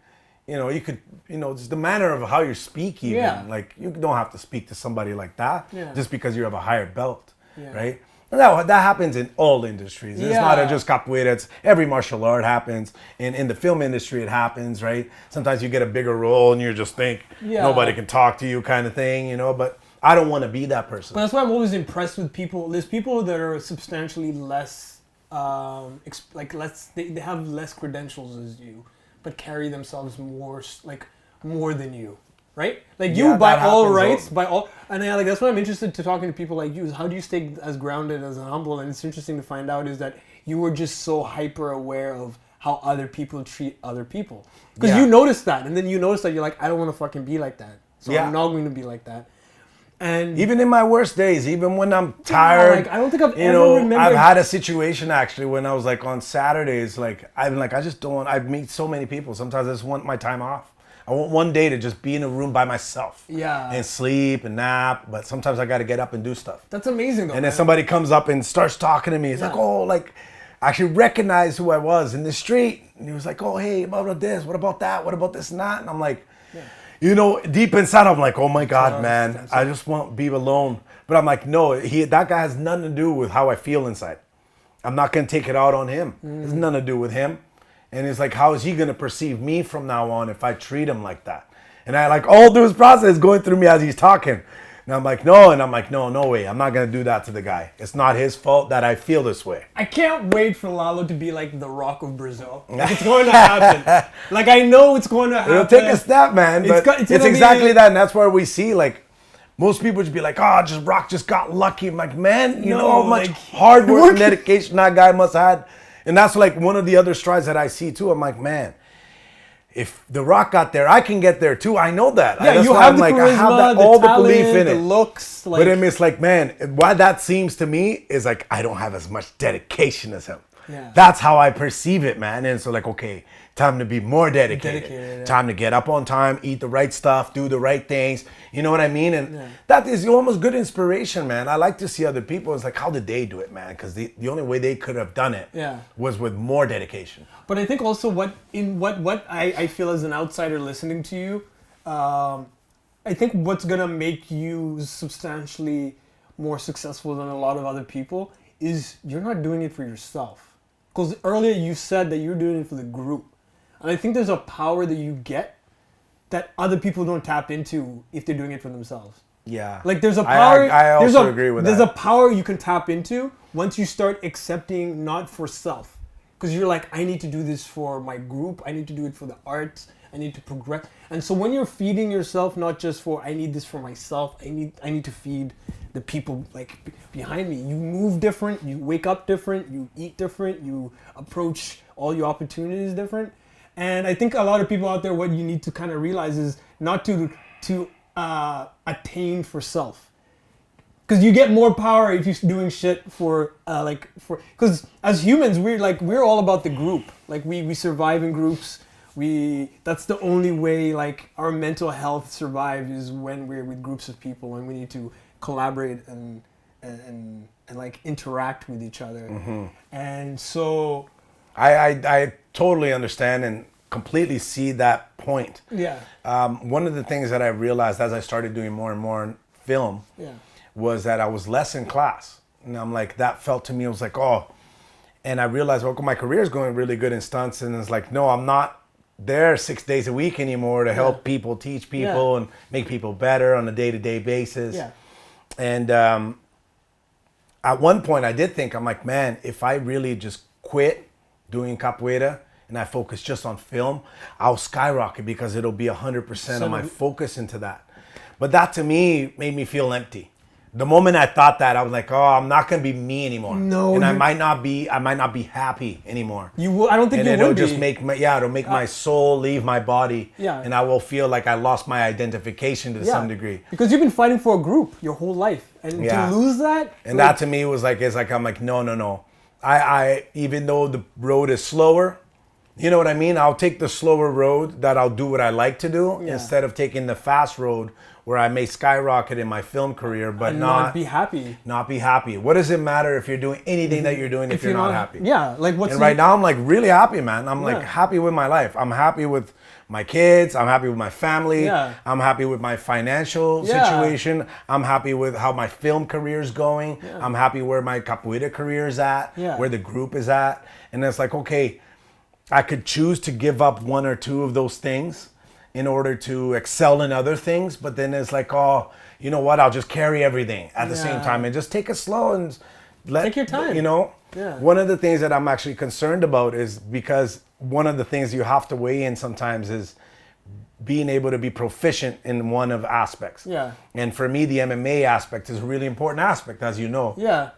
you could, it's the manner of how you speak even. Yeah. Like, you don't have to speak to somebody like that just because you have a higher belt, Yeah. right? And that happens in all industries. It's not just capoeira. It's every martial art happens. In the film industry, it happens, right? Sometimes you get a bigger role and you just think nobody can talk to you kind of thing, But I don't want to be that person. But that's why I'm always impressed with people. There's people that are substantially less, they have less credentials as you, but carry themselves more than you, right? Like you, by all rights, and that's why I'm interested to talking to people like you. Is how do you stay as grounded as humble? And it's interesting to find out is that you were just so hyper aware of how other people treat other people, because you notice that, and then you notice that you're like, I don't want to fucking be like that, so I'm not going to be like that. And even in my worst days, even when I'm tired, I don't think I've ever remembered. I've had a situation actually when I was like on Saturdays, like I just don't want. I meet so many people. Sometimes I just want my time off. I want one day to just be in a room by myself. Yeah. And sleep and nap. But sometimes I got to get up and do stuff. That's amazing though. And then somebody comes up and starts talking to me. It's like, oh, like I actually recognized who I was in the street. And he was like, oh, hey, what about this? What about that? What about this and that? And I'm like, deep inside, I'm like, oh my God, man, I just want to be alone. But I'm like, no, that guy has nothing to do with how I feel inside. I'm not going to take it out on him. It has nothing to do with him. And it's like, how is he going to perceive me from now on if I treat him like that? And I like all through his process going through me as he's talking. And I'm like, no. And I'm like, no way. I'm not going to do that to the guy. It's not his fault that I feel this way. I can't wait for Lalo to be like the Rock of Brazil. Like, it's going to happen. Like, I know it's going to happen. It'll take a step, man. But it's exactly that. And that's where we see, like, most people just be like, oh, Rock just got lucky. I'm like, man, you know how much hard work and dedication that guy must have had? And that's like one of the other strides that I see too. I'm like, man, if The Rock got there, I can get there too. I know that. Yeah, that's you why have I'm the like, charisma, I have that, the all talent, the belief in the it. looks. Like, but it's like, man, why that seems to me is like, I don't have as much dedication as him. Yeah. That's how I perceive it, man. And so like, okay, time to be more dedicated. Yeah. Time to get up on time, eat the right stuff, do the right things. You know what I mean? And that is almost good inspiration, man. I like to see other people. It's like, how did they do it, man? Because the only way they could have done it was with more dedication. But I think also what I feel as an outsider listening to you, I think what's gonna make you substantially more successful than a lot of other people is you're not doing it for yourself. Because earlier you said that you're doing it for the group. And I think there's a power that you get that other people don't tap into if they're doing it for themselves. Yeah. Like there's a power. I also agree with that. There's a power you can tap into once you start accepting not for self. Because you're like, I need to do this for my group. I need to do it for the arts. I need to progress. And so when you're feeding yourself, not just for, I need this for myself. I need to feed the people like behind me. You move different. You wake up different. You eat different. You approach all your opportunities different. And I think a lot of people out there, what you need to kind of realize is not to attain for self. Because you get more power if you're doing shit for because as humans we're all about the group. Like we survive in groups. That's the only way like our mental health survives is when we're with groups of people and we need to collaborate and like interact with each other. Mm-hmm. And so I totally understand and completely see that point. Yeah. One of the things that I realized as I started doing more and more film was that I was less in class. And I'm like, that felt to me, it was like, oh. And I realized, well, my career is going really good in stunts. And it's like, no, I'm not there 6 days a week anymore to help people, teach people, and make people better on a day-to-day basis. Yeah. And at one point I did think, I'm like, man, if I really just quit doing capoeira and I focus just on film, I'll skyrocket because it'll be 100% of my focus into that. But that to me made me feel empty. The moment I thought that, I was like, oh, I'm not going to be me anymore. No. And I might not be happy anymore. I don't think you will be. And it'll just make my soul leave my body. Yeah. And I will feel like I lost my identification to some degree. Because you've been fighting for a group your whole life. And to lose that. And that to me was like, I'm like, no. I even though the road is slower, you know what I mean? I'll take the slower road that I'll do what I like to do instead of taking the fast road where I may skyrocket in my film career, but not be happy. Not be happy. What does it matter if you're doing anything that you're doing if you're not happy? Yeah, like And right now I'm like really happy, man. I'm like happy with my life. I'm happy with my kids. I'm happy with my family. Yeah. I'm happy with my financial situation. I'm happy with how my film career is going. Yeah. I'm happy where my capoeira career is at, where the group is at. And it's like, okay, I could choose to give up one or two of those things in order to excel in other things, but then it's like, oh, you know what? I'll just carry everything at the same time and just take it slow and take your time. You know, one of the things that I'm actually concerned about is because one of the things you have to weigh in sometimes is being able to be proficient in one of aspects. Yeah. And for me, the MMA aspect is a really important aspect, as you know. Yeah.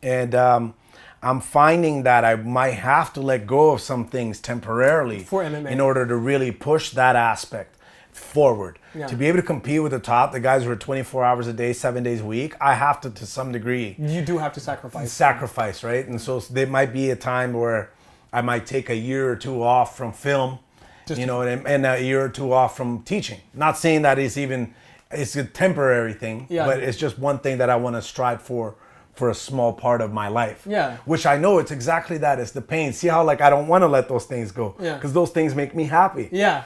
And I'm finding that I might have to let go of some things temporarily for MMA in order to really push that aspect forward. Yeah. To be able to compete with the top, the guys who are 24 hours a day, 7 days a week, I have to some degree. You do have to sacrifice. Sacrifice, right? And so there might be a time where I might take a year or two off from film, and a year or two off from teaching. Not saying that it's a temporary thing, but it's just one thing that I want to strive for a small part of my life. Yeah. Which I know it's exactly that. It's the pain. See how like I don't want to let those things go. Yeah. Because those things make me happy. Yeah.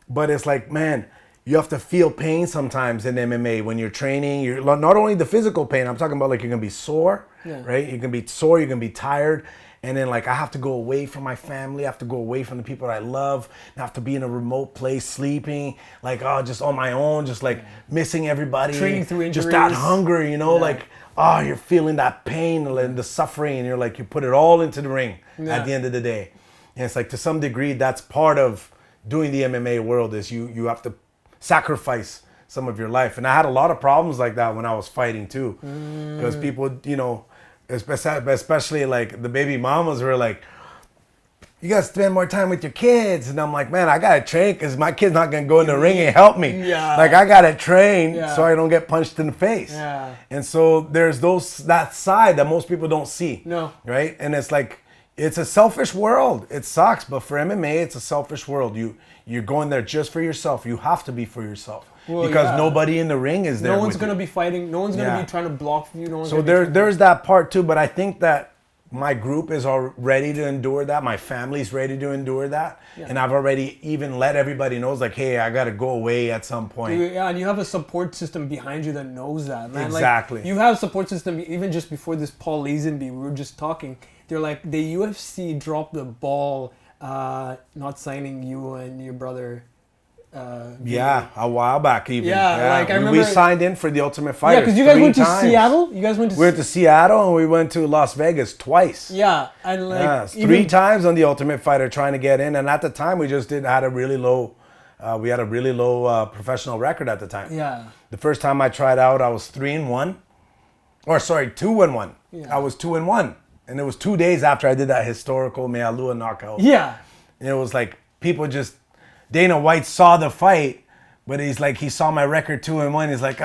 But it's like, man, you have to feel pain sometimes in MMA when you're training. You're not only the physical pain, I'm talking about like you're gonna be sore, right? You're gonna be sore, you're gonna be tired. And then like I have to go away from my family, I have to go away from the people I love, I have to be in a remote place sleeping, like just on my own, just like missing everybody. Training through injuries. Just that hunger, you know, like you're feeling that pain and the suffering, and you're like you put it all into the ring at the end of the day. And it's like to some degree that's part of doing the MMA world is you have to sacrifice some of your life. And I had a lot of problems like that when I was fighting too. Because people, you know, especially like the baby mamas were like, you gotta spend more time with your kids. And I'm like, man, I gotta train because my kid's not gonna go in the ring and help me. Yeah. Like I gotta train so I don't get punched in the face. Yeah. And so there's that side that most people don't see. No. Right? And it's like, it's a selfish world. It sucks, but for MMA, it's a selfish world. You're going there just for yourself. You have to be for yourself. Well, because nobody in the ring is there. No one's going to be fighting. No one's going to be trying to block you. No one's so there's that part too. But I think that my group is all ready to endure that. My family's ready to endure that. Yeah. And I've already even let everybody know, like, hey, I got to go away at some point. Yeah, and you have a support system behind you that knows that, man. Exactly. Like, you have a support system even just before this Paul Lazenby. We were just talking. They're like, the UFC dropped the ball not signing you and your brother. A while back even. Yeah. Like I remember we signed in for the Ultimate Fighter. Yeah, because you guys went to Seattle. We went to Seattle and we went to Las Vegas twice. Yeah, and like three times on the Ultimate Fighter trying to get in. And at the time we just had a really low. We had a really low professional record at the time. Yeah. The first time I tried out, I was 3-1, or sorry, 2-1. Yeah. I was 2-1, and it was 2 days after I did that historical Mealua knockout. Yeah. And it was like people just. Dana White saw the fight, but he's like, he saw my record 2-1. He's like,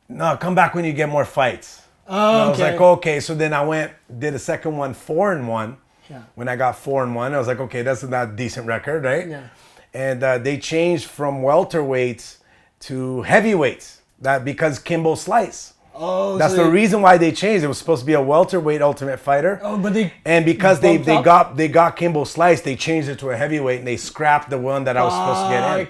no, come back when you get more fights. Oh, I was like, okay. So then I did a second one, 4-1. Yeah. When I got 4-1, I was like, okay, that's not a decent record, right? Yeah. And they changed from welterweights to heavyweights. That because Kimbo Slice. Oh, that's the reason why they changed. It was supposed to be a welterweight Ultimate Fighter. Oh, but because they got Kimbo Slice, they changed it to a heavyweight and they scrapped the one that I was supposed to get in.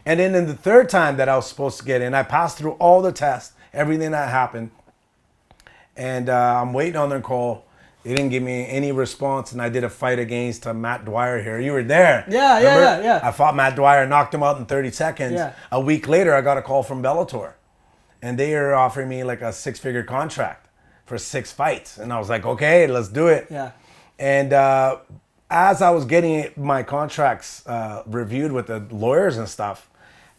And then in the third time that I was supposed to get in, I passed through all the tests, everything that happened, and I'm waiting on their call. They didn't give me any response, and I did a fight against Matt Dwyer here. You were there. Yeah. I fought Matt Dwyer, knocked him out in 30 seconds. Yeah. A week later, I got a call from Bellator. And they are offering me like a 6-figure contract for 6 fights. And I was like, okay, let's do it. Yeah. And as I was getting my contracts reviewed with the lawyers and stuff,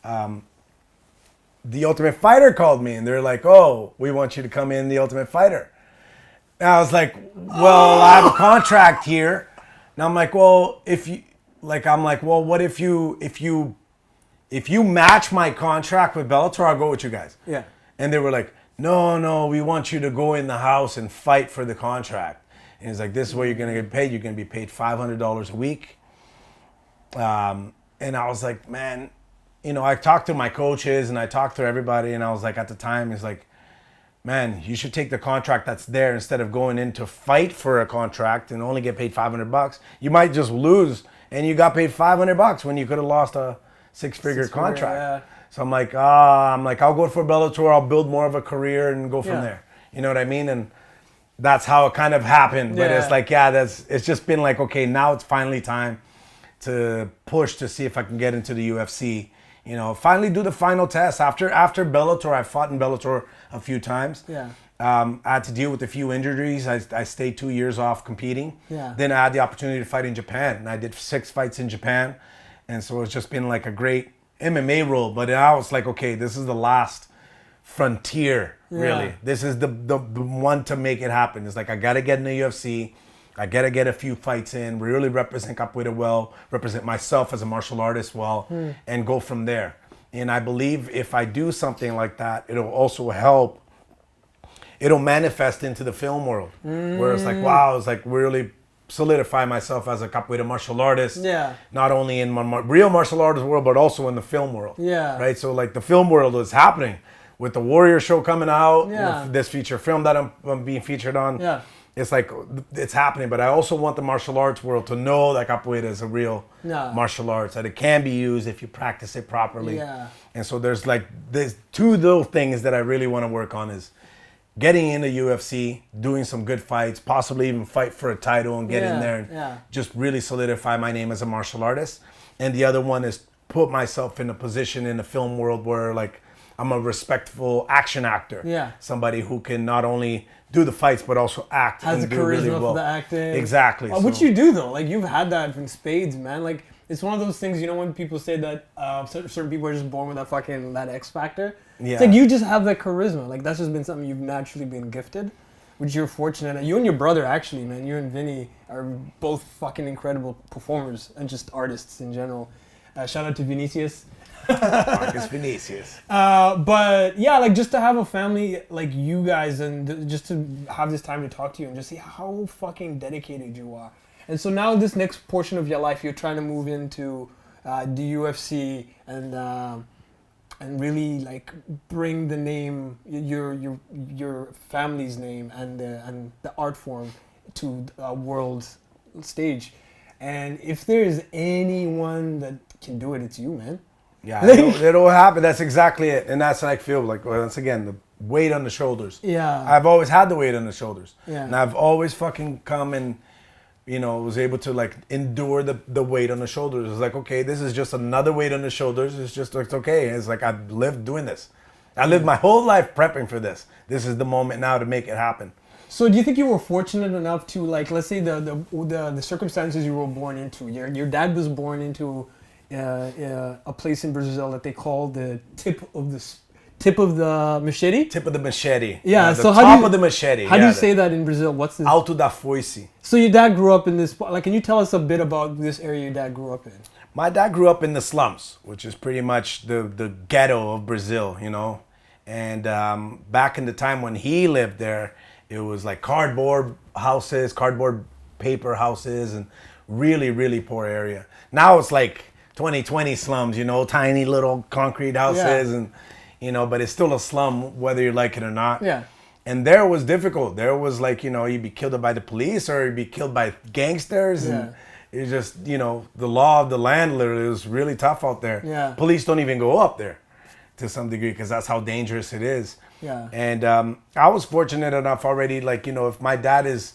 the Ultimate Fighter called me and they're like, oh, we want you to come in the Ultimate Fighter. And I was like, well, I have a contract here. And I'm like, well, what if you match my contract with Bellator, I'll go with you guys. Yeah. And they were like, no, we want you to go in the house and fight for the contract. And it's like, this is what you're going to get paid. You're going to be paid $500 a week. And I was like, man, you know, I talked to my coaches and I talked to everybody. And I was like, at the time, it's like, man, you should take the contract that's there instead of going in to fight for a contract and only get paid $500. You might just lose and you got paid $500 when you could have lost a 6-figure contract. Yeah. So I'm like, I'll go for Bellator. I'll build more of a career and go from there. You know what I mean? And that's how it kind of happened. But it's like, it's just been like, okay, now it's finally time to push to see if I can get into the UFC. You know, finally do the final test. After Bellator, I fought in Bellator a few times. Yeah. I had to deal with a few injuries. I stayed 2 years off competing. Yeah. Then I had the opportunity to fight in Japan. And I did 6 fights in Japan. And so it's just been like a great MMA role. But I was like, okay, this is the last frontier, really. Yeah. This is the one to make it happen. It's like, I got to get in the UFC. I got to get a few fights in, really represent Capoeira well, represent myself as a martial artist well, and go from there. And I believe if I do something like that, it'll also help. It'll manifest into the film world. Where it's like, wow, it's like really solidify myself as a Capoeira martial artist. Yeah. Not only in my real martial artist world, but also in the film world. Yeah. Right? So like the film world is happening with the Warrior show coming out, Yeah. this feature film that I'm being featured on. Yeah. It's like, it's happening, but I also want the martial arts world to know that Capoeira is a real martial arts, that it can be used if you practice it properly. Yeah. And so there's 2 little things that I really want to work on is getting into UFC, doing some good fights, possibly even fight for a title and get in there and just really solidify my name as a martial artist. And the other one is put myself in a position in the film world where like I'm a respectful action actor. Yeah. Somebody who can not only do the fights but also act Has and the do charisma really well. for the acting. Exactly. Which you do though. Like you've had that in spades, man. Like it's one of those things, you know, when people say that certain people are just born with that X factor. Yeah. It's like you just have that charisma. Like that's just been something you've naturally been gifted, which you're fortunate at. You and your brother, actually, man. You and Vinny are both fucking incredible performers and just artists in general. Shout out to Vinicius. Marcus Vinicius. But yeah, like just to have a family like you guys and just to have this time to talk to you and just see how fucking dedicated you are. And so now this next portion of your life, you're trying to move into the UFC and really like bring the name, your family's name and the art form to a world stage. And if there is anyone that can do it, it's you, man. Yeah, it'll happen. That's exactly it. And that's what I feel like, once again, the weight on the shoulders. Yeah. I've always had the weight on the shoulders. Yeah. And I've always fucking come and, you know, was able to like endure the weight on the shoulders. It's like, okay, this is just another weight on the shoulders. It's just, it's okay. It's like I've lived doing this. I lived my whole life prepping for this. This is the moment now to make it happen. So do you think you were fortunate enough to, like, let's say the circumstances you were born into? Your dad was born into a place in Brazil that they call the tip of the machete. Tip of the machete. Yeah. The So top of the machete. How do you say that in Brazil? What's this? Alto da foice. So your dad grew up in this. Like, can you tell us a bit about this area your dad grew up in? My dad grew up in the slums, which is pretty much the ghetto of Brazil, you know. And back in the time when he lived there, it was like cardboard houses, cardboard paper houses, and really, really poor area. Now it's like 2020 slums, you know, tiny little concrete houses, and you know, but it's still a slum whether you like it or not. Yeah. And there was difficult. There was like, you know, you'd be killed by the police or you'd be killed by gangsters, and it's just, you know, the law of the land literally was really tough out there. Yeah. Police don't even go up there to some degree because that's how dangerous it is. Yeah. And I was fortunate enough already, like, you know, if my dad is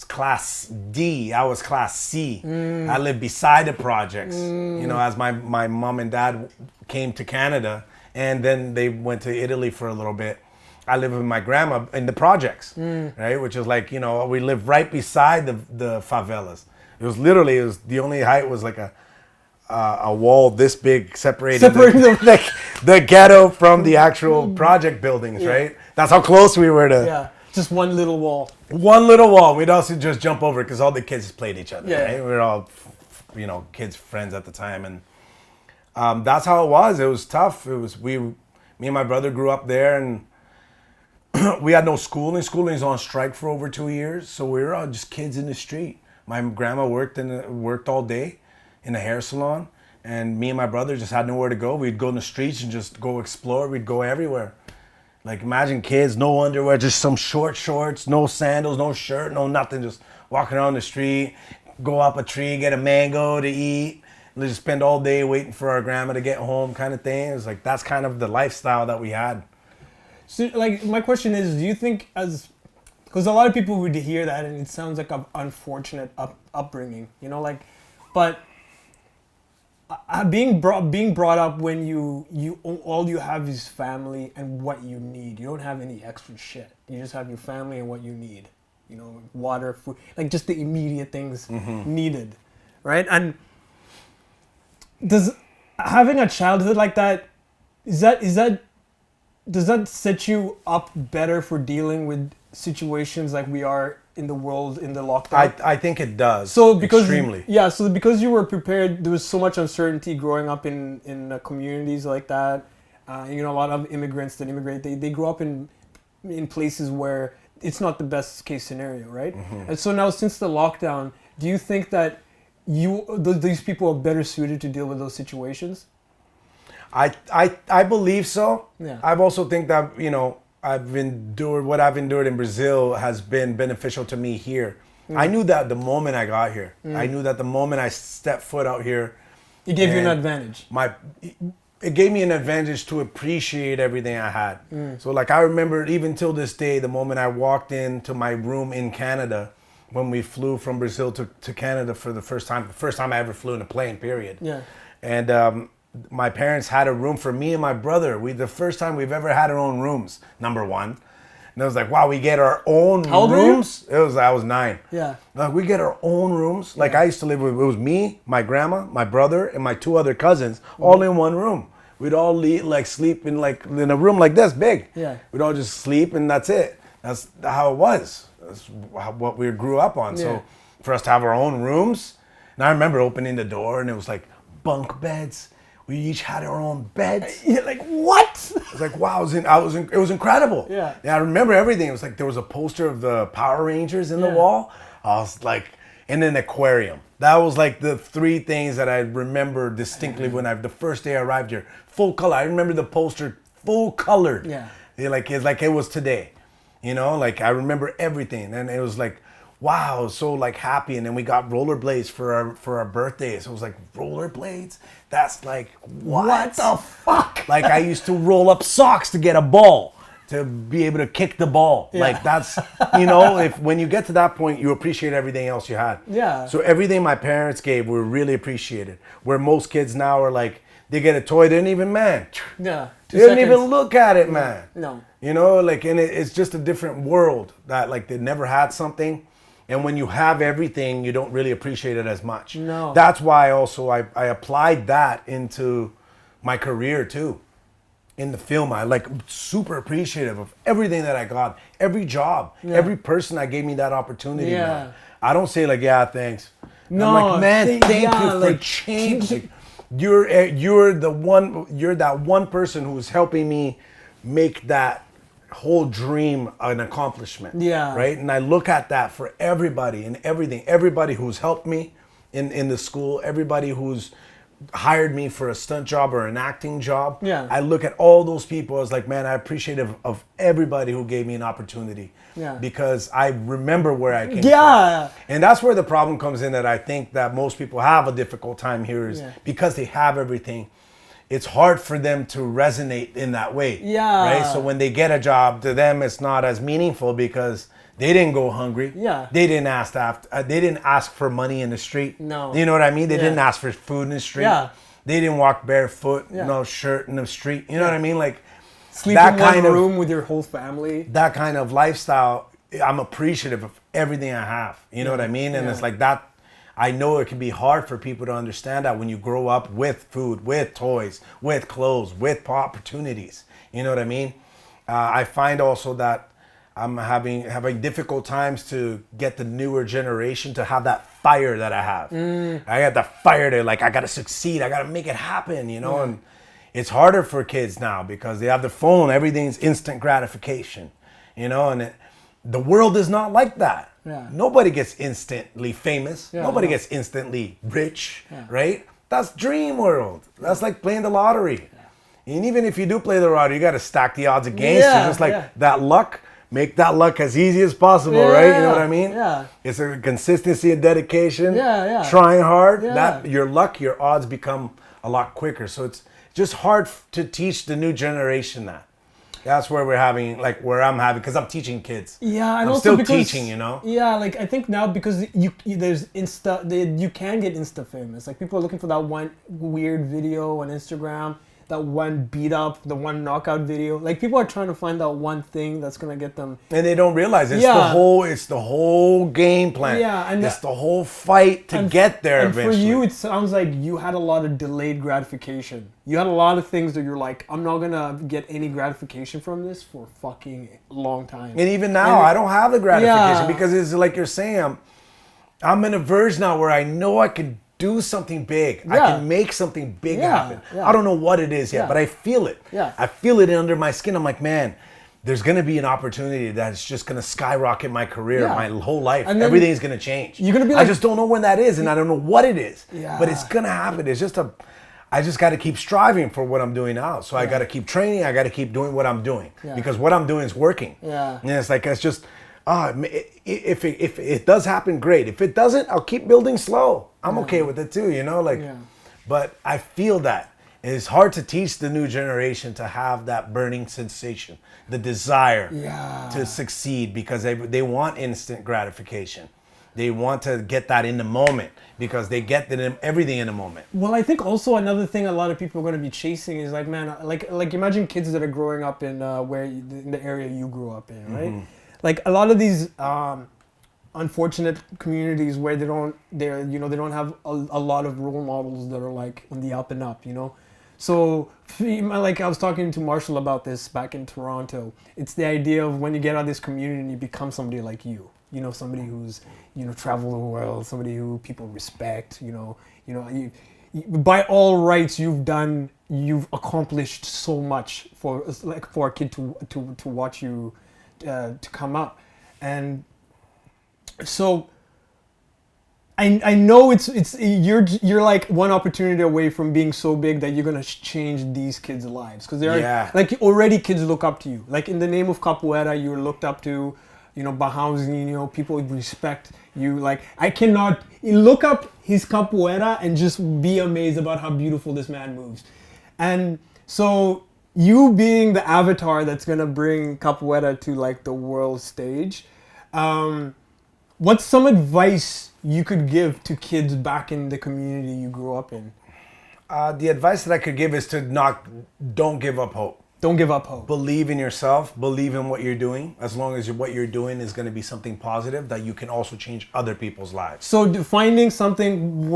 class D, I was class C. I lived beside the projects, you know, as my mom and dad came to Canada and then they went to Italy for a little bit. I lived with my grandma in the projects, right? Which is like, you know, we lived right beside the favelas. It was the only height was like a wall this big separating the ghetto from the actual project buildings, right? That's how close we were to. Yeah, just one little wall. One little wall. We'd also just jump over because all the kids played each other, Yeah. right? We were all, you know, kids, friends at the time. And that's how it was. It was tough. Me and my brother grew up there, and we had no schooling. Schooling's on strike for over 2 years. So we were all just kids in the street. My grandma worked all day in a hair salon, and me and my brother just had nowhere to go. We'd go in the streets and just go explore. We'd go everywhere. Like, imagine kids, no underwear, just some short shorts, no sandals, no shirt, no nothing, just walking around the street, go up a tree, get a mango to eat, and just spend all day waiting for our grandma to get home kind of thing. It was like, that's kind of the lifestyle that we had. So, like, my question is, do you think because a lot of people would hear that and it sounds like an unfortunate upbringing, you know, like, but being brought up when you all you have is family and what you need. You don't have any extra shit. You just have your family and what you need. You know, water, food, like just the immediate things needed, right? And does having a childhood like that does that set you up better for dealing with situations like we are in the world in the lockdown? I think it does. So because extremely. Yeah, so because you were prepared, there was so much uncertainty growing up in communities like that. You know, a lot of immigrants that immigrate, they grow up in places where it's not the best case scenario, right? And so now since the lockdown, do you think that these people are better suited to deal with those situations? I believe so. Yeah. I've also think that, you know, what I've endured in Brazil has been beneficial to me here. I knew that the moment I got here. I knew that the moment I stepped foot out here. It gave you an advantage. it gave me an advantage to appreciate everything I had. So like I remember even till this day, the moment I walked into my room in Canada when we flew from Brazil to Canada for the first time I ever flew in a plane, period. Yeah. And my parents had a room for me and my brother. The first time we've ever had our own rooms, number one. And I was like, wow, we get our own How old were you? rooms. I was 9. Yeah. Like we get our own rooms. Like I used to live with, it was me, my grandma, my brother, and my 2 other cousins, all in one room. We'd all sleep in a room like this, big. Yeah. We'd all just sleep and that's it. That's how it was. That's what we grew up on. Yeah. So for us to have our own rooms, and I remember opening the door and it was like bunk beds. We each had our own beds. You're like, what? It was like, wow, it was incredible. Yeah. I remember everything. It was like there was a poster of the Power Rangers in the wall. I was like, and an aquarium. That was like the 3 things that I remember distinctly the first day I arrived here. Full color. I remember the poster full colored. Yeah. It's like it was today. You know, like I remember everything. And it was like, wow, so like happy. And then we got rollerblades for our birthdays. So it was like, rollerblades? That's like, what the fuck? Like I used to roll up socks to get a ball, to be able to kick the ball. Yeah. Like that's, you know, when you get to that point, you appreciate everything else you had. Yeah. So everything my parents gave were really appreciated. Where most kids now are like, they get a toy, they didn't even, man. Yeah. They didn't even look at it, man. No. You know, like, and it's just a different world that like they never had something. And when you have everything, you don't really appreciate it as much. No. That's why also I applied that into my career too. In the film, I like super appreciative of everything that I got, every job, every person that gave me that opportunity. Yeah. Man. I don't say like, yeah, thanks. No, I'm like, man, thank you for like, changing. You're that one person who's helping me make that whole dream an accomplishment. Yeah. Right? And I look at that for everybody and everything. Everybody who's helped me in the school, everybody who's hired me for a stunt job or an acting job. Yeah. I look at all those people as like, man, I appreciate of everybody who gave me an opportunity. Yeah. Because I remember where I came Yeah. from. And that's where the problem comes in, that I think that most people have a difficult time here is because they have everything. It's hard for them to resonate in that way. Yeah. Right? So when they get a job, to them it's not as meaningful because they didn't go hungry. Yeah. They didn't ask for money in the street. No. You know what I mean? They didn't ask for food in the street. Yeah. They didn't walk barefoot, Yeah. no shirt in the street. You know what I mean? Like Sleep that in one kind of room with your whole family. that kind of lifestyle, I'm appreciative of everything I have. You know what I mean? And it's like that. I know it can be hard for people to understand that when you grow up with food, with toys, with clothes, with opportunities. You know what I mean? I find also that I'm having difficult times to get the newer generation to have that fire that I have. I got the fire to like, I got to succeed. I got to make it happen, you know? And it's harder for kids now because they have their phone. Everything's instant gratification, you know? And the world is not like that. Yeah. Nobody gets instantly famous. Yeah, Nobody no. gets instantly rich, right? That's dream world. That's like playing the lottery. And even if you do play the lottery, you got to stack the odds against you. Just like that luck, make that luck as easy as possible, right? You know what I mean? Yeah. It's a consistency and dedication. Yeah. Trying hard. Yeah. That your luck, your odds become a lot quicker. So it's just hard to teach the new generation that. That's where where I'm having, because I'm teaching kids. Yeah, and I'm also still because, teaching, you know? Yeah, like I think now because you there's you can get Insta famous. Like people are looking for that one weird video on Instagram, that one beat up, the one knockout video. Like people are trying to find that one thing that's gonna get them. And they don't realize it's the whole game plan. Yeah, and it's the whole fight to get there and eventually. for you, it sounds like you had a lot of delayed gratification. You had a lot of things that you're like, I'm not gonna get any gratification from this for a fucking long time. And even now, I don't have the gratification because it's like you're saying, I'm in a verge now where I know I can do something big. I can make something big happen. I don't know what it is yet, but I feel it. I feel it under my skin. I'm like, man, there's going to be an opportunity that's just going to skyrocket my career, my whole life. Everything's going to change. You're gonna be like, I just don't know when that is, and I don't know what it is. But it's going to happen. It's just I just got to keep striving for what I'm doing now. So I got to keep training. I got to keep doing what I'm doing because what I'm doing is working. And it's like, it's just, if it does happen, great. If it doesn't, I'll keep building slow. I'm okay with it too, you know, like, but I feel that. It's hard to teach the new generation to have that burning sensation, the desire to succeed, because they want instant gratification. They want to get that in the moment because they get everything in the moment. Well, I think also another thing a lot of people are going to be chasing is like, man, like imagine kids that are growing up in in the area you grew up in, right? Mm-hmm. Like a lot of these unfortunate communities where they don't have a lot of role models that are like on the up and up, you know. So like I was talking to Marshall about this back in Toronto. It's the idea of when you get out of this community and you become somebody like you. You know, somebody who's, you know, traveled the world, somebody who people respect, you by all rights, you've accomplished so much for a kid to watch you to come up. And so I know you're like one opportunity away from being so big that you're gonna change these kids' lives, because they're like already kids look up to you. Like in the name of Capoeira, you're looked up to. You know, Barraozinho, people respect you. Like, I cannot look up his Capoeira and just be amazed about how beautiful this man moves. And so you being the avatar that's gonna bring Capoeira to like the world stage, what's some advice you could give to kids back in the community you grew up in? The advice that I could give is don't give up hope. Don't give up hope. Believe in yourself. Believe in what you're doing. As long as what you're doing is going to be something positive, that you can also change other people's lives. So finding something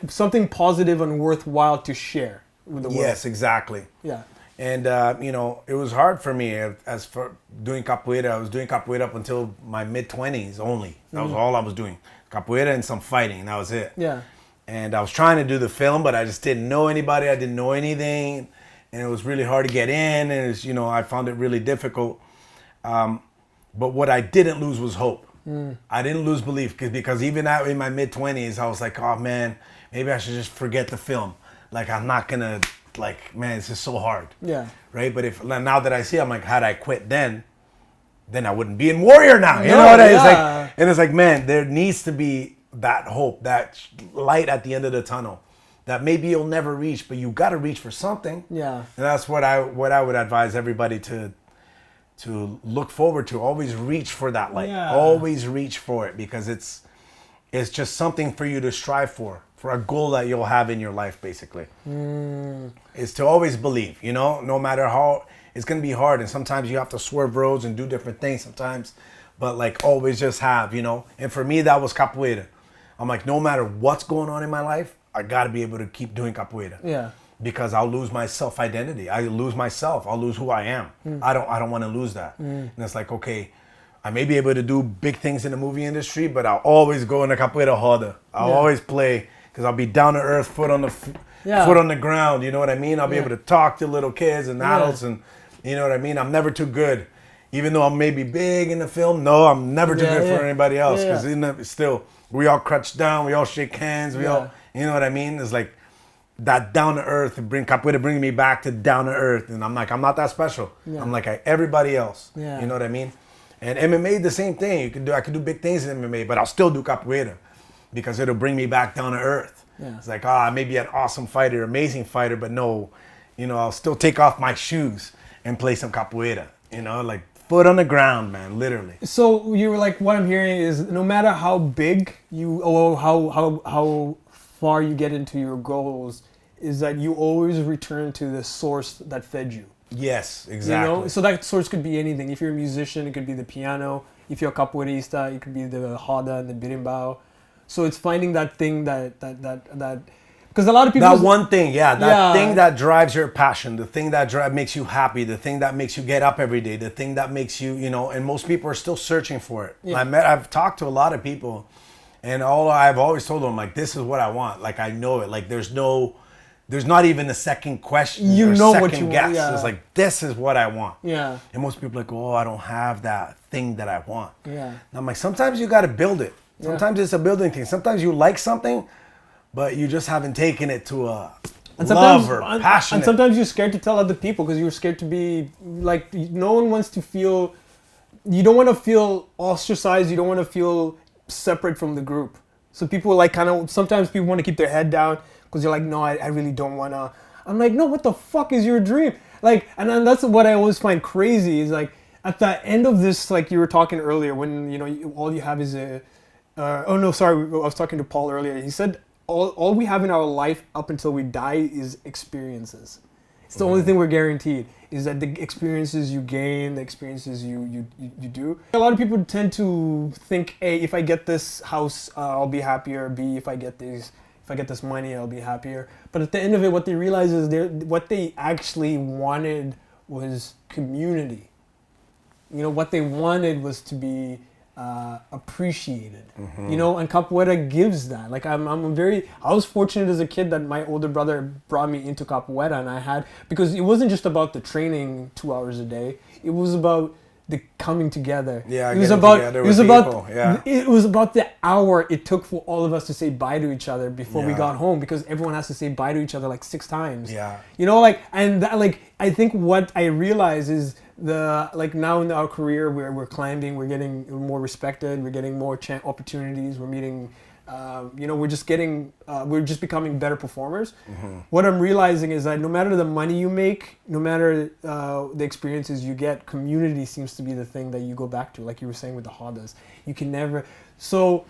something positive and worthwhile to share with the world. Yes, exactly. Yeah. And it was hard for me as for doing capoeira. I was doing capoeira up until my mid-20s only. That was all I was doing. Capoeira and some fighting, and that was it. Yeah. And I was trying to do the film, but I just didn't know anybody. I didn't know anything. And it was really hard to get in, and I found it really difficult. But what I didn't lose was hope. I didn't lose belief, because even in my mid-20s, I was like, oh man, maybe I should just forget the film. Like, I'm not gonna, like, man, it's just so hard. Yeah. Right? But now that I see, I'm like, had I quit then I wouldn't be in Warrior now. You know what I mean? Yeah. It's like, man, there needs to be that hope, that light at the end of the tunnel. That maybe you'll never reach, but you got to reach for something. Yeah. And that's what I would advise everybody to look forward to. Always reach for that light. Yeah. Always reach for it, because it's just something for you to strive for a goal that you'll have in your life, basically. Is to always believe, no matter how it's going to be hard. And sometimes you have to swerve roads and do different things sometimes, but like always just have, And for me, that was capoeira. I'm like, no matter what's going on in my life, I got to be able to keep doing capoeira. Yeah. Because I'll lose my self-identity. I lose myself. I'll lose who I am. I don't want to lose that. And it's like, okay, I may be able to do big things in the movie industry, but I'll always go in the capoeira roda. I'll always play, because I'll be down to earth, foot on the ground. You know what I mean? I'll be able to talk to little kids and adults, and you know what I mean? I'm never too good. Even though I'm maybe big in the film, no, I'm never too good for anybody else. Because still, we all crouch down, we all shake hands, we all... You know what I mean? It's like that down to earth, capoeira bringing me back to down to earth. And I'm like, I'm not that special. Yeah. I'm like everybody else. Yeah. You know what I mean? And MMA, the same thing. I could do big things in MMA, but I'll still do capoeira because it'll bring me back down to earth. Yeah. It's like, I may be an awesome fighter, amazing fighter, but no, I'll still take off my shoes and play some capoeira. Like foot on the ground, man, literally. So you were like, what I'm hearing is, no matter how big how far you get into your goals, is that you always return to the source that fed you. Yes, exactly. So that source could be anything. If you're a musician, it could be the piano. If you're a capoeirista, it could be the roda and the berimbau. So it's finding that thing that because a lot of people... That one thing, thing that drives your passion, the thing that makes you happy, the thing that makes you get up every day, the thing that makes you, and most people are still searching for it. Yeah. I've talked to a lot of people, and I've always told them, like, this is what I want. Like, I know it. Like, there's not even a second question what you guess. Want. Yeah. It's like, this is what I want. Yeah. And most people are like, I don't have that thing that I want. Yeah. And I'm like, sometimes you got to build it. Sometimes it's a building thing. Sometimes you like something, but you just haven't taken it to a love or passion. And sometimes you're scared to tell other people because you're scared to be like, no one wants to feel, you don't want to feel ostracized. You don't want to feel separate from the group. So people like sometimes people want to keep their head down because you're like, no, I really don't want to, I'm like, no, what the fuck is your dream? Like, and then that's what I always find crazy is like, at the end of this, like you were talking earlier, when, you know, all you have is oh no, sorry, I was talking to Paul earlier. He said, all we have in our life up until we die is experiences. It's the only thing we're guaranteed, is that the experiences you gain, the experiences you do. A lot of people tend to think, A, if I get this house, I'll be happier. B, if I get this money, I'll be happier. But at the end of it, what they realize is what they actually wanted was community. You know, what they wanted was to be appreciated, you know, and capoeira gives that. Like I was fortunate as a kid that my older brother brought me into capoeira, and because it wasn't just about the training 2 hours a day, it was about the coming together. Yeah, it was about the hour it took for all of us to say bye to each other before we got home, because everyone has to say bye to each other like 6 times. Yeah, you know, like, and that, like, I think what I realize is now in our career where we're climbing, we're getting more respected, we're getting more opportunities, we're meeting, you know, we're just becoming better performers. What I'm realizing is that no matter the money you make, no matter the experiences you get, community seems to be the thing that you go back to, like you were saying with the Hondas. You can never, so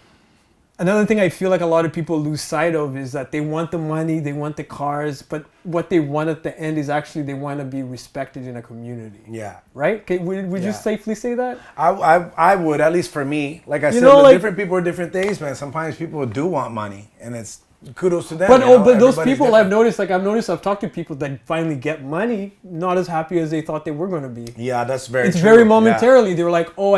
another thing I feel like a lot of people lose sight of is that they want the money, they want the cars, but what they want at the end is actually they want to be respected in a community. Yeah. Right? Would you safely say that? I would, at least for me. Like I said, different people are different things, man. Sometimes people do want money, and it's kudos to them. But but those people I've noticed I've talked to people that finally get money, not as happy as they thought they were going to be. Yeah, that's very It's true. very momentarily. Yeah. They were like, oh,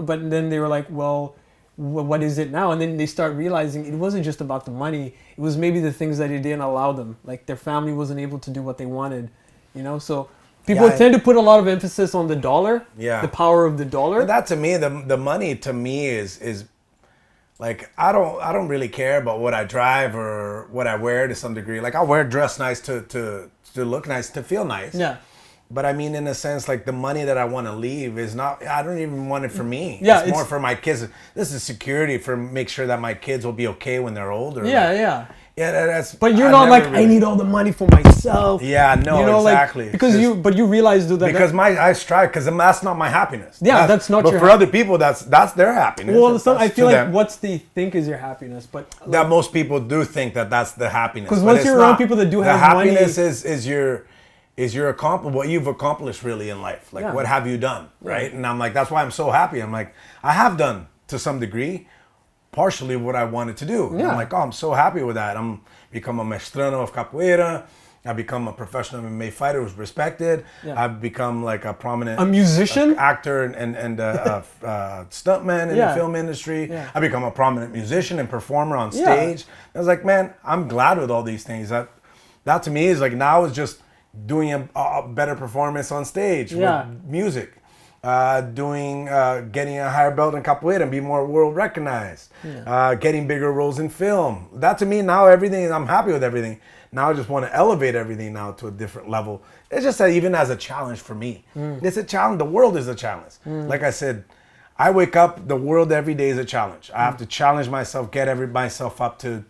but then they were like, well, what is it now? And then they start realizing it wasn't just about the money. It was maybe the things that it didn't allow them. Like their family wasn't able to do what they wanted, you know? So people tend to put a lot of emphasis on the dollar, the power of the dollar. And that to me, the money to me is like, I don't really care about what I drive or what I wear to some degree. Like I dress nice to look nice, to feel nice. Yeah. But I mean, in a sense, like the money that I want to leave is not, I don't even want it for me. Yeah, it's more for my kids. This is security for make sure that my kids will be okay when they're older. Yeah, like, yeah. Yeah, that's. But you're not like, really, I need all the money for myself. Yeah, no, you know, exactly. Like, because you realize that. Because I strive, because that's not my happiness. Yeah, that's not. But for other people, that's their happiness. Well, I feel like what they think is your happiness, but that most people do think that that's the happiness. Because once you're around people that do have money, the happiness is your what you've accomplished really in life. Like, what have you done, right? And I'm like, that's why I'm so happy. I'm like, I have done to some degree, partially what I wanted to do. Yeah. I'm like, oh, I'm so happy with that. I'm become a mestrano of capoeira. I become a professional MMA fighter who's respected. Yeah. I've become like a prominent musician, actor, and stuntman in the film industry. Yeah. I become a prominent musician and performer on stage. I was like, man, I'm glad with all these things. That to me is like, now is just doing a better performance on stage with music, getting a higher belt in capoeira and be more world recognized, getting bigger roles in film. That to me now, everything, I'm happy with everything. Now I just want to elevate everything now to a different level. It's just that even as a challenge for me, it's a challenge. The world is a challenge. Like I said, I wake up, the world every day is a challenge. I have to challenge myself, myself up to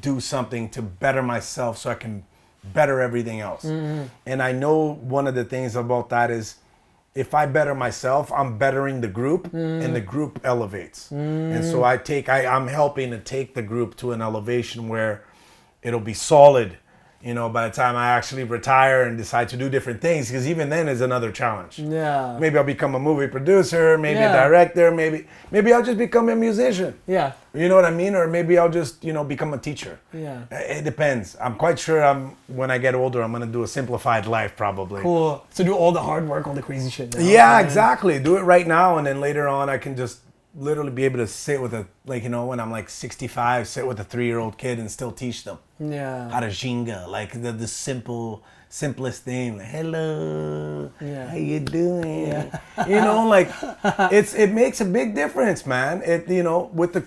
do something to better myself so I can better everything else. And I know one of the things about that is if I better myself, I'm bettering the group and the group elevates. And so I'm helping to take the group to an elevation where it'll be solid, you know, by the time I actually retire and decide to do different things, because even then is another challenge. Yeah. Maybe I'll become a movie producer, maybe a director, maybe I'll just become a musician. Yeah. You know what I mean? Or maybe I'll just, become a teacher. Yeah. It depends. I'm quite sure when I get older, I'm going to do a simplified life probably. Cool. So do all the hard work, all the crazy shit now. Yeah, exactly. Do it right now, and then later on I can just literally be able to sit with when I'm like 65, sit with a 3-year-old kid and still teach them. Yeah. How to Jinga, like the simplest thing, like, hello, how you doing? Yeah. It makes a big difference, man. With the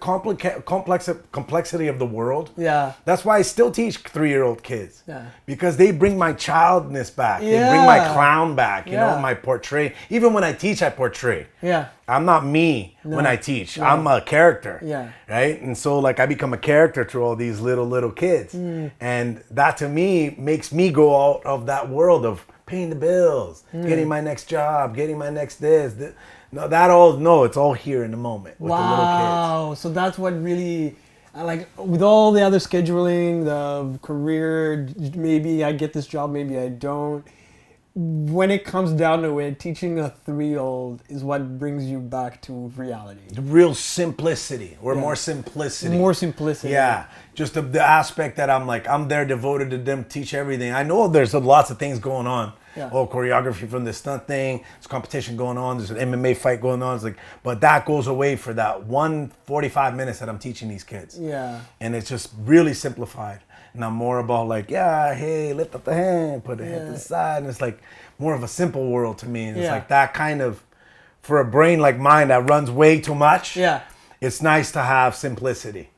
complexity of the world. Yeah. That's why I still teach 3-year-old kids. Yeah. Because they bring my childness back. Yeah. They bring my clown back, my portray. Even when I teach, I portray. Yeah. I'm not me when I teach. No. I'm a character. Yeah. Right? And so I become a character to all these little kids. And that to me makes me go out of that world of paying the bills, getting my next job, getting my next this. No, it's all here in the moment with the little Wow. So that's what really, like, with all the other scheduling, the career, maybe I get this job, maybe I don't. When it comes down to it, teaching a 3-year-old is what brings you back to reality. kids. The real simplicity, or more simplicity. More simplicity. Yeah, just the aspect that I'm there devoted to them, teach everything. I know there's lots of things going on. Yeah. Oh, choreography from the stunt thing. There's competition going on. There's an MMA fight going on. It's like, but that goes away for that 45 minutes that I'm teaching these kids. Yeah. And it's just really simplified. And I'm more about like, yeah, hey, lift up the hand, put the hand to the side. And it's like more of a simple world to me. And it's like that kind of, for a brain like mine that runs way too much. Yeah. It's nice to have simplicity.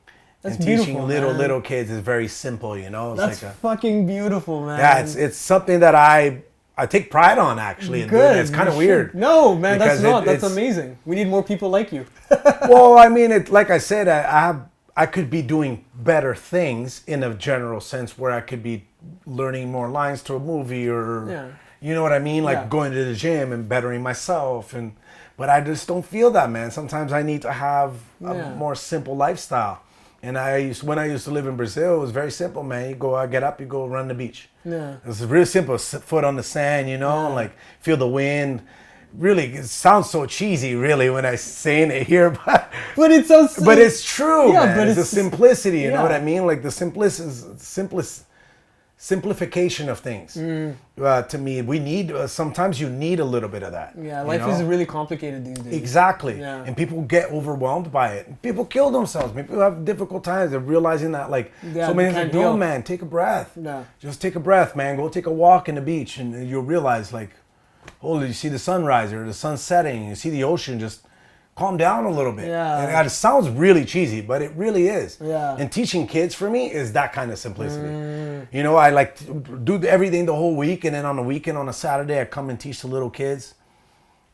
That's and beautiful, teaching man. little kids is very simple, you know? It's That's like fucking beautiful, man. yeah, it's something that I take pride on actually. in doing it. It's kind of weird. No, man, that's because not. That's it's- amazing. We need more people like you. Well, I mean, like I said, I could be doing better things in a general sense where I could be learning more lines to a movie or, you know what I mean? Like going to the gym and bettering myself. But I just don't feel that, man. Sometimes I need to have a more simple lifestyle. And when I used to live in Brazil, it was very simple, man. You go out, get up, you go run the beach. Yeah. It's really simple. Foot on the sand, you know, like feel the wind. Really, it sounds so cheesy, really, when I saying it here, but it's so simple. but it's true, Yeah, man. but It's the it's- simplicity, you know what yeah. I mean? Like the simplification of things. To me, we need. Sometimes you need a little bit of that. Yeah, you life know? is really complicated these days. Exactly. Yeah. And people get overwhelmed by it. People kill themselves. People have difficult times. They're realizing that, like, Yeah, so many they like, can't yo, deal. man, take a breath. Yeah. Just take a breath, man. Go take a walk in the beach, and you'll realize, like, holy, you see the sunrise or the sun setting. You see the ocean. Just calm down a little bit. Yeah. And it sounds really cheesy, but it really is. Yeah. And teaching kids for me is that kind of simplicity. You know, I like to do everything the whole week, and then on the weekend, on a Saturday, I come and teach the little kids.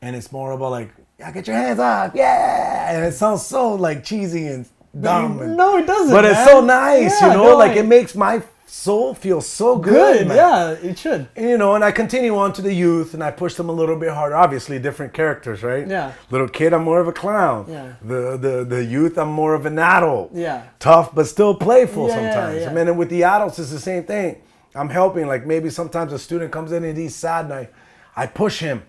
And it's more about like, yeah, get your hands up, yeah. And it sounds so like cheesy and dumb. No, it doesn't. But it's man. so nice, Yeah, you know, no, like it makes my soul feel so good, man. Yeah, it should. You know, and I continue on to the youth, and I push them a little bit harder. Obviously, different characters, right? Yeah. Little kid, I'm more of a clown. Yeah. The youth, I'm more of an adult. Yeah. Tough, but still playful Yeah, sometimes. yeah. I mean, and with the adults, it's the same thing. I'm helping. Like maybe sometimes a student comes in and he's sad, and I push him,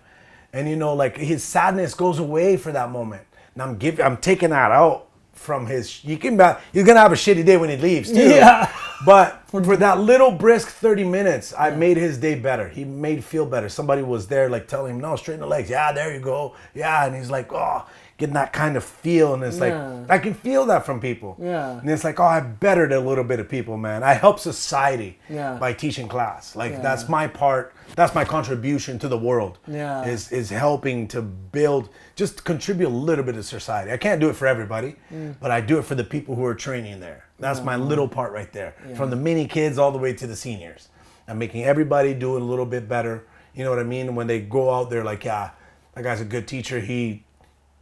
and you know, like his sadness goes away for that moment. And I'm taking that out from his. He's gonna have a shitty day when he leaves too. Yeah. But for that little brisk 30 minutes, I made his day better. He made feel better. Somebody was there like telling him, no, straighten the legs. Yeah, there you go. Yeah, and he's like, oh, getting that kind of feel. And it's like, I can feel that from people. Yeah. And it's like, oh, I bettered a little bit of people, man. I help society by teaching class. Like that's my part. That's my contribution to the world. Yeah. Is helping to build, just contribute a little bit to society. I can't do it for everybody, but I do it for the people who are training there. That's my little part right there. From the mini kids all the way to the seniors. I'm making everybody do it a little bit better. You know what I mean? When they go out there, like, yeah, that guy's a good teacher. He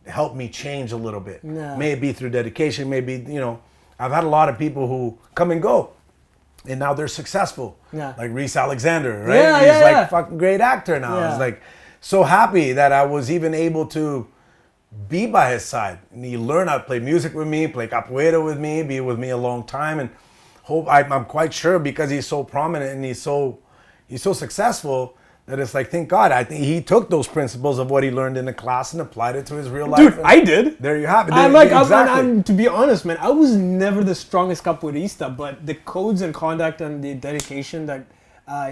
helped me change a little bit. Yeah. Maybe through dedication, maybe, you know, I've had a lot of people who come and go. And now they're successful. Yeah. Like Reese Alexander, right? Yeah, He's yeah, like yeah. fucking great actor now. Yeah. I was like so happy that I was even able to be by his side. And he learned how to play music with me, play capoeira with me, be with me a long time. And I'm quite sure because he's so prominent and he's so successful that it's like, thank God, I think he took those principles of what he learned in the class and applied it to his real life. Dude, And I did. there you have it. I'm like, exactly. I'm to be honest, man, I was never the strongest capoeirista, but the codes and conduct and the dedication that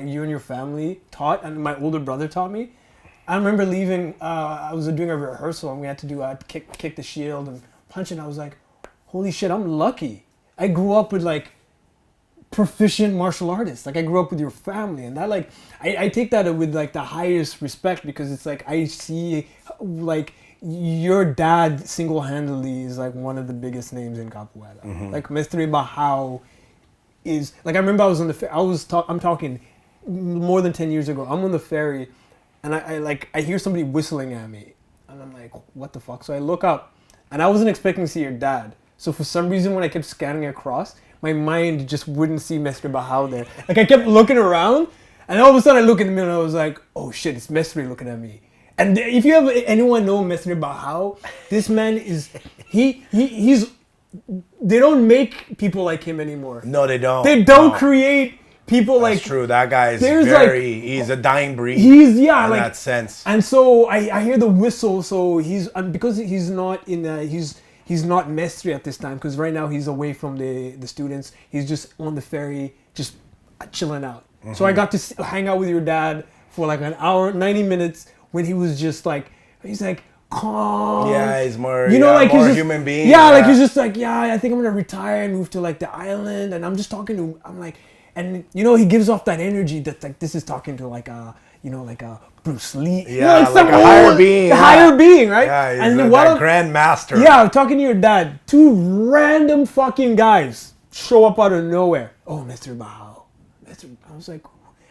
you and your family taught, and my older brother taught me. I remember leaving. I was doing a rehearsal, and we had to do kick the shield and punch it. And I was like, holy shit, I'm lucky. I grew up with like proficient martial artists. Like I grew up with your family, and that like I take that with like the highest respect because it's like I see like your dad single-handedly is like one of the biggest names in capoeira. Mm-hmm. Like Mestre Barrão is like I remember I was on the I'm talking more than 10 years ago. I'm on the ferry, and I hear somebody whistling at me, and I'm like, what the fuck? So I look up, and I wasn't expecting to see your dad. So for some reason, when I kept scanning across, my mind just wouldn't see Mestre Barrão there. Like I kept looking around, and all of a sudden I look in the mirror and I was like, oh shit, it's Mestre looking at me. And if you have anyone know Mestre Barrão, this man is he's they don't make people like him anymore. No, they don't. They don't create people That's like. true. That guy is he's a dying breed. He's in like that sense. And so I hear the whistle. So he's because he's not in the he's not Mestre at this time because right now he's away from the students. He's just on the ferry, just chilling out. Mm-hmm. So I got to hang out with your dad for like an hour, 90 minutes when he was just like he's like. Calm. Yeah, he's more, like more he's just, human being. Yeah, like he's just like, I think I'm gonna retire and move to like the island. And I'm just talking to, I'm like, and he gives off that energy that like this is talking to like a, like a Bruce Lee. Yeah, like a higher being. Higher being, right? Yeah, he's and that grand master. Yeah, I'm talking to your dad. Two random fucking guys show up out of nowhere. Oh, Mr. Barrão. I was like,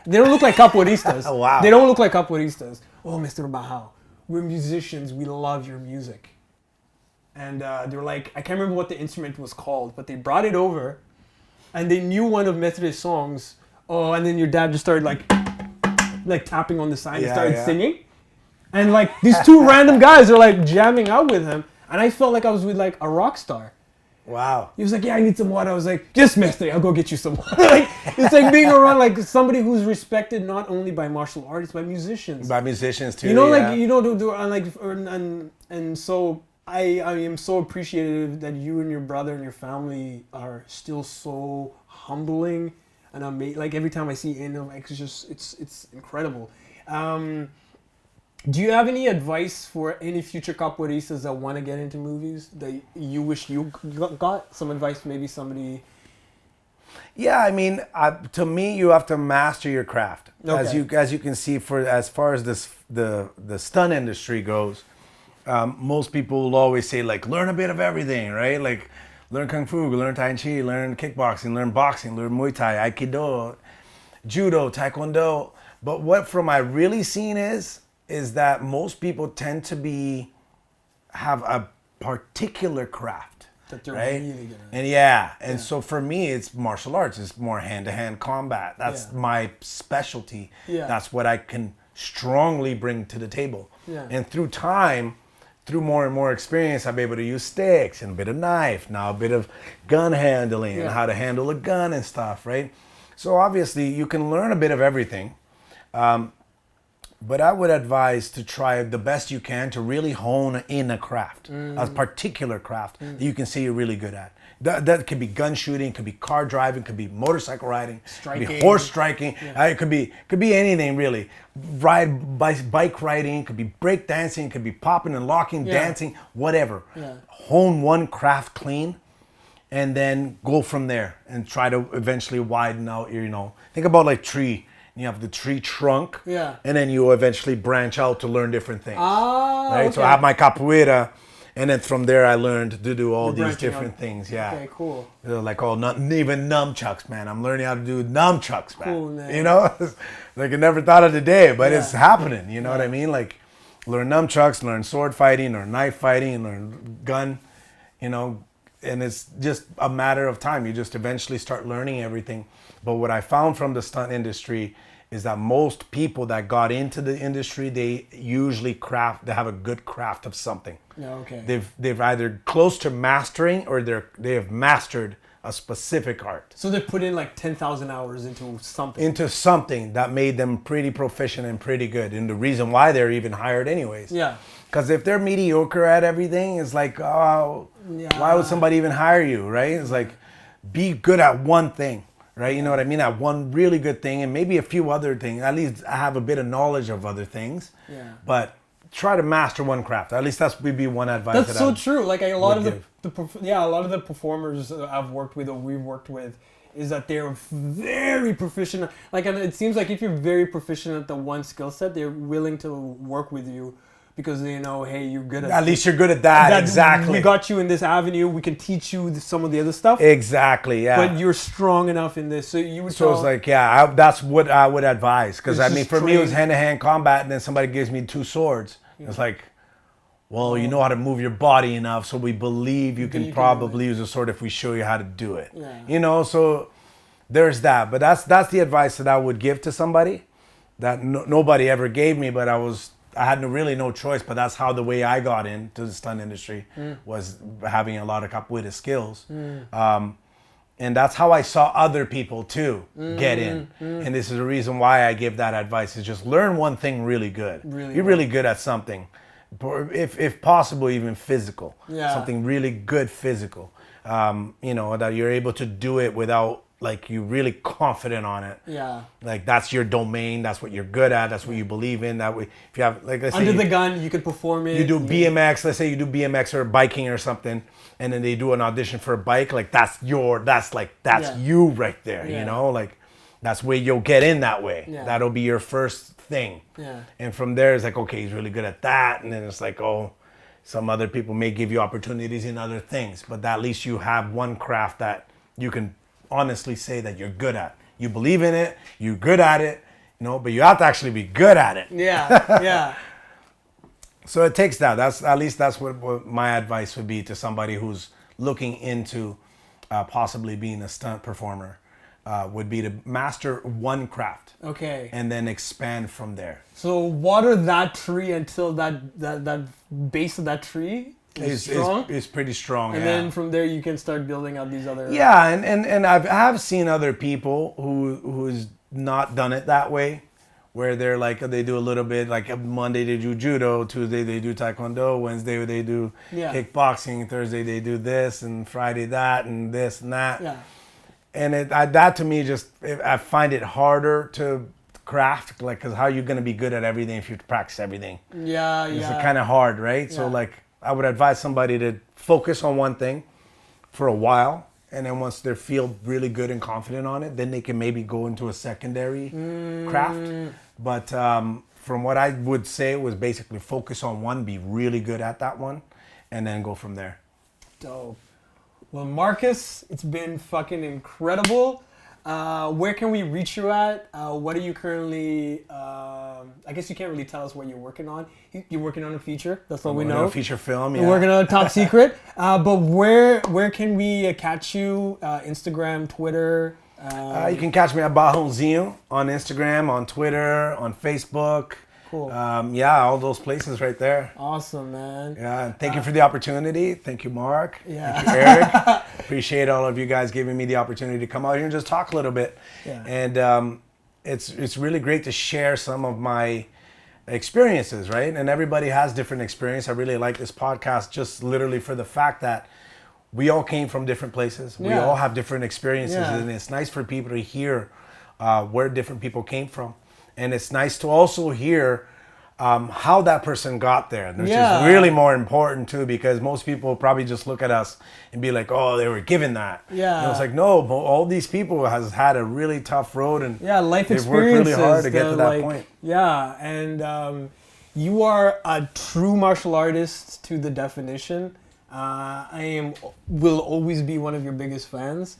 they don't look like capoeiristas. Wow. They don't look like capoeiristas. Oh, Mr. Barrão. We're musicians, we love your music. And they're like, I can't remember what the instrument was called, but they brought it over and they knew one of Mestre's songs. Oh, and then your dad just started like tapping on the side and started singing. And like these two random guys are like jamming out with him. And I felt like I was with like a rock star. Wow. He was like, I need some water. I was like, yes, Mestre, I'll go get you some water. Like, it's like being around like somebody who's respected not only by martial artists, by musicians. By musicians too. And so I am so appreciative that you and your brother and your family are still so humbling and amazing. Like every time I see Indo, like it's incredible. Do you have any advice for any future capoeiristas that want to get into movies that you wish you got? Some advice, maybe somebody. Yeah, I mean, to me, you have to master your craft. Okay. As you can see, as far as the stunt industry goes, most people will always say like learn a bit of everything, right? Like learn kung fu, learn tai chi, learn kickboxing, learn boxing, learn muay thai, aikido, judo, taekwondo. But what from I really seen is that most people tend to have a particular craft, that they're right? Really good at. And so for me, it's martial arts. It's more hand-to-hand combat. That's my specialty. Yeah. That's what I can strongly bring to the table. Yeah. And through time, through more and more experience, I'm able to use sticks and a bit of knife, now a bit of gun handling and how to handle a gun and stuff, right? So obviously, you can learn a bit of everything. But I would advise to try the best you can to really hone in a craft, a particular craft that you can say you're really good at. That could be gun shooting, could be car driving, could be motorcycle riding, striking. could be horse striking. It could be anything really. Bike riding, could be break dancing, could be popping and locking, dancing, whatever. Yeah. Hone one craft clean, and then go from there and try to eventually widen out your. Think about like tree. You have the tree trunk, and then you eventually branch out to learn different things. Right? Okay. So I have my capoeira, and then from there I learned to do all these different things. Yeah. Okay, cool. Like even nunchucks, man. I'm learning how to do nunchucks, man. Cool, man. Like I never thought of the day, but it's happening. You know what I mean? Like learn nunchucks, learn sword fighting, learn knife fighting, learn gun. And it's just a matter of time. You just eventually start learning everything. But what I found from the stunt industry is that most people that got into the industry, they usually they have a good craft of something. Okay. They've either close to mastering or they have mastered a specific art. So they put in like 10,000 hours into something. Into something that made them pretty proficient and pretty good. And the reason why they're even hired anyways. Yeah. Because if they're mediocre at everything, it's like, why would somebody even hire you, right? It's like, be good at one thing. Right, you know what I mean? At one really good thing and maybe a few other things. At least I have a bit of knowledge of other things. Yeah. But try to master one craft. At least would be one advice. That's so true. Like a lot of the performers I've worked with or we've worked with is that they're very proficient. Like, and it seems like if you're very proficient at the one skill set, they're willing to work with you. Because they know, hey, you're good at. At least you're good at that. Exactly. We got you in this avenue. We can teach you some of the other stuff. Exactly. Yeah. But you're strong enough in this, so you would. So it's like, that's what I would advise. Because I mean, for me, it was hand-to-hand combat, and then somebody gives me two swords. Yeah. It's like, Well, you know how to move your body enough, so we believe you can do probably use a sword if we show you how to do it. Yeah. You know, so there's that. But that's the advice that I would give to somebody that nobody ever gave me, but I had really no choice. But that's how the way I got into the stunt industry was having a lot of capoeira skills. And that's how I saw other people too get in. And this is the reason why I give that advice, is just learn one thing really good. Be really good at something. If possible, even physical. Yeah. Something really good physical. You know, that you're able to do it without, like, you're really confident on it. Yeah. Like, that's your domain. That's what you're good at. That's what you believe in. That way, if you have, like, let's say Under the gun, you could perform it. you do BMX. Let's say you do BMX or biking or something, and then they do an audition for a bike. Like, that's you right there. Yeah. You know, like, that's where you'll get in that way. Yeah. That'll be your first thing. Yeah. And from there, it's like, okay, he's really good at that. And then it's like, oh, some other people may give you opportunities in other things, but at least you have one craft that you can honestly say that you're good at. You believe in it, you're good at it, you know, but you have to actually be good at it. Yeah, yeah. So it takes that. That's what my advice would be to somebody who's looking into possibly being a stunt performer, would be to master one craft. Okay. And then expand from there. So water that tree until that base of that tree is strong. It's pretty strong. And then from there you can start building out these other. Yeah, and I have seen other people who's not done it that way, where they're like, they do a little bit, like Monday they do judo, Tuesday they do taekwondo, Wednesday they do kickboxing, Thursday they do this, and Friday that, and this and that. Yeah. And that to me I find it harder to craft, like, because how are you going to be good at everything if you practice everything? Yeah, It's kind of hard, right? Yeah. So, like, I would advise somebody to focus on one thing for a while, and then once they feel really good and confident on it, then they can maybe go into a secondary craft. But from what I would say was basically focus on one, be really good at that one, and then go from there. Dope. Well, Marcus, it's been fucking incredible. Where can we reach you at? What are you currently? I guess you can't really tell us what you're working on. You're working on a feature. That's all we know. A feature film. Yeah. You're working on a top secret. But where can we catch you? Instagram, Twitter. You can catch me at Barraozinho on Instagram, on Twitter, on Facebook. Cool. All those places right there. Awesome, man. Yeah, and thank you for the opportunity. Thank you, Mark. Yeah. Thank you, Eric. Appreciate all of you guys giving me the opportunity to come out here and just talk a little bit. Yeah. And it's really great to share some of my experiences, right? And everybody has different experience. I really like this podcast just literally for the fact that we all came from different places. We all have different experiences, and it's nice for people to hear where different people came from. And it's nice to also hear how that person got there, which is really more important too, because most people probably just look at us and be like, oh, they were given that. Yeah. And it's like, no, all these people has had a really tough road, and life they've experiences. worked really hard to get to that point. Yeah, and you are a true martial artist to the definition. Will always be one of your biggest fans.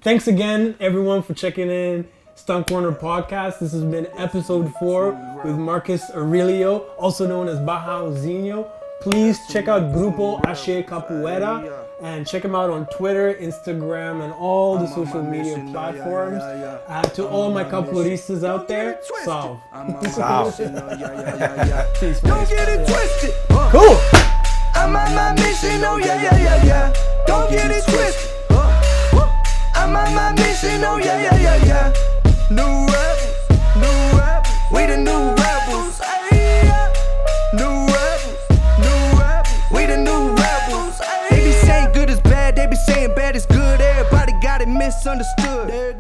Thanks again, everyone, for checking in. Stunt Corner Podcast. This has been episode 4 with Marcus Aurelio, also known as Barraozinho. Please check out Grupo Ashe Capoeira and check him out on Twitter, Instagram, and all the social media platforms. To all my capoeiristas out there, salve. Peace, Don't get it twisted. Cool. I'm on my mission, oh yeah. Don't get it twisted. I'm on my mission, oh yeah. New rebels, we the new rebels, new rebels, we the new rebels. They be saying good is bad, they be saying bad is good. Everybody got it misunderstood. I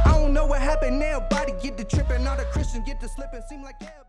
don't know what happened, everybody get the tripping, all the Christians get the slipping. Seem like everybody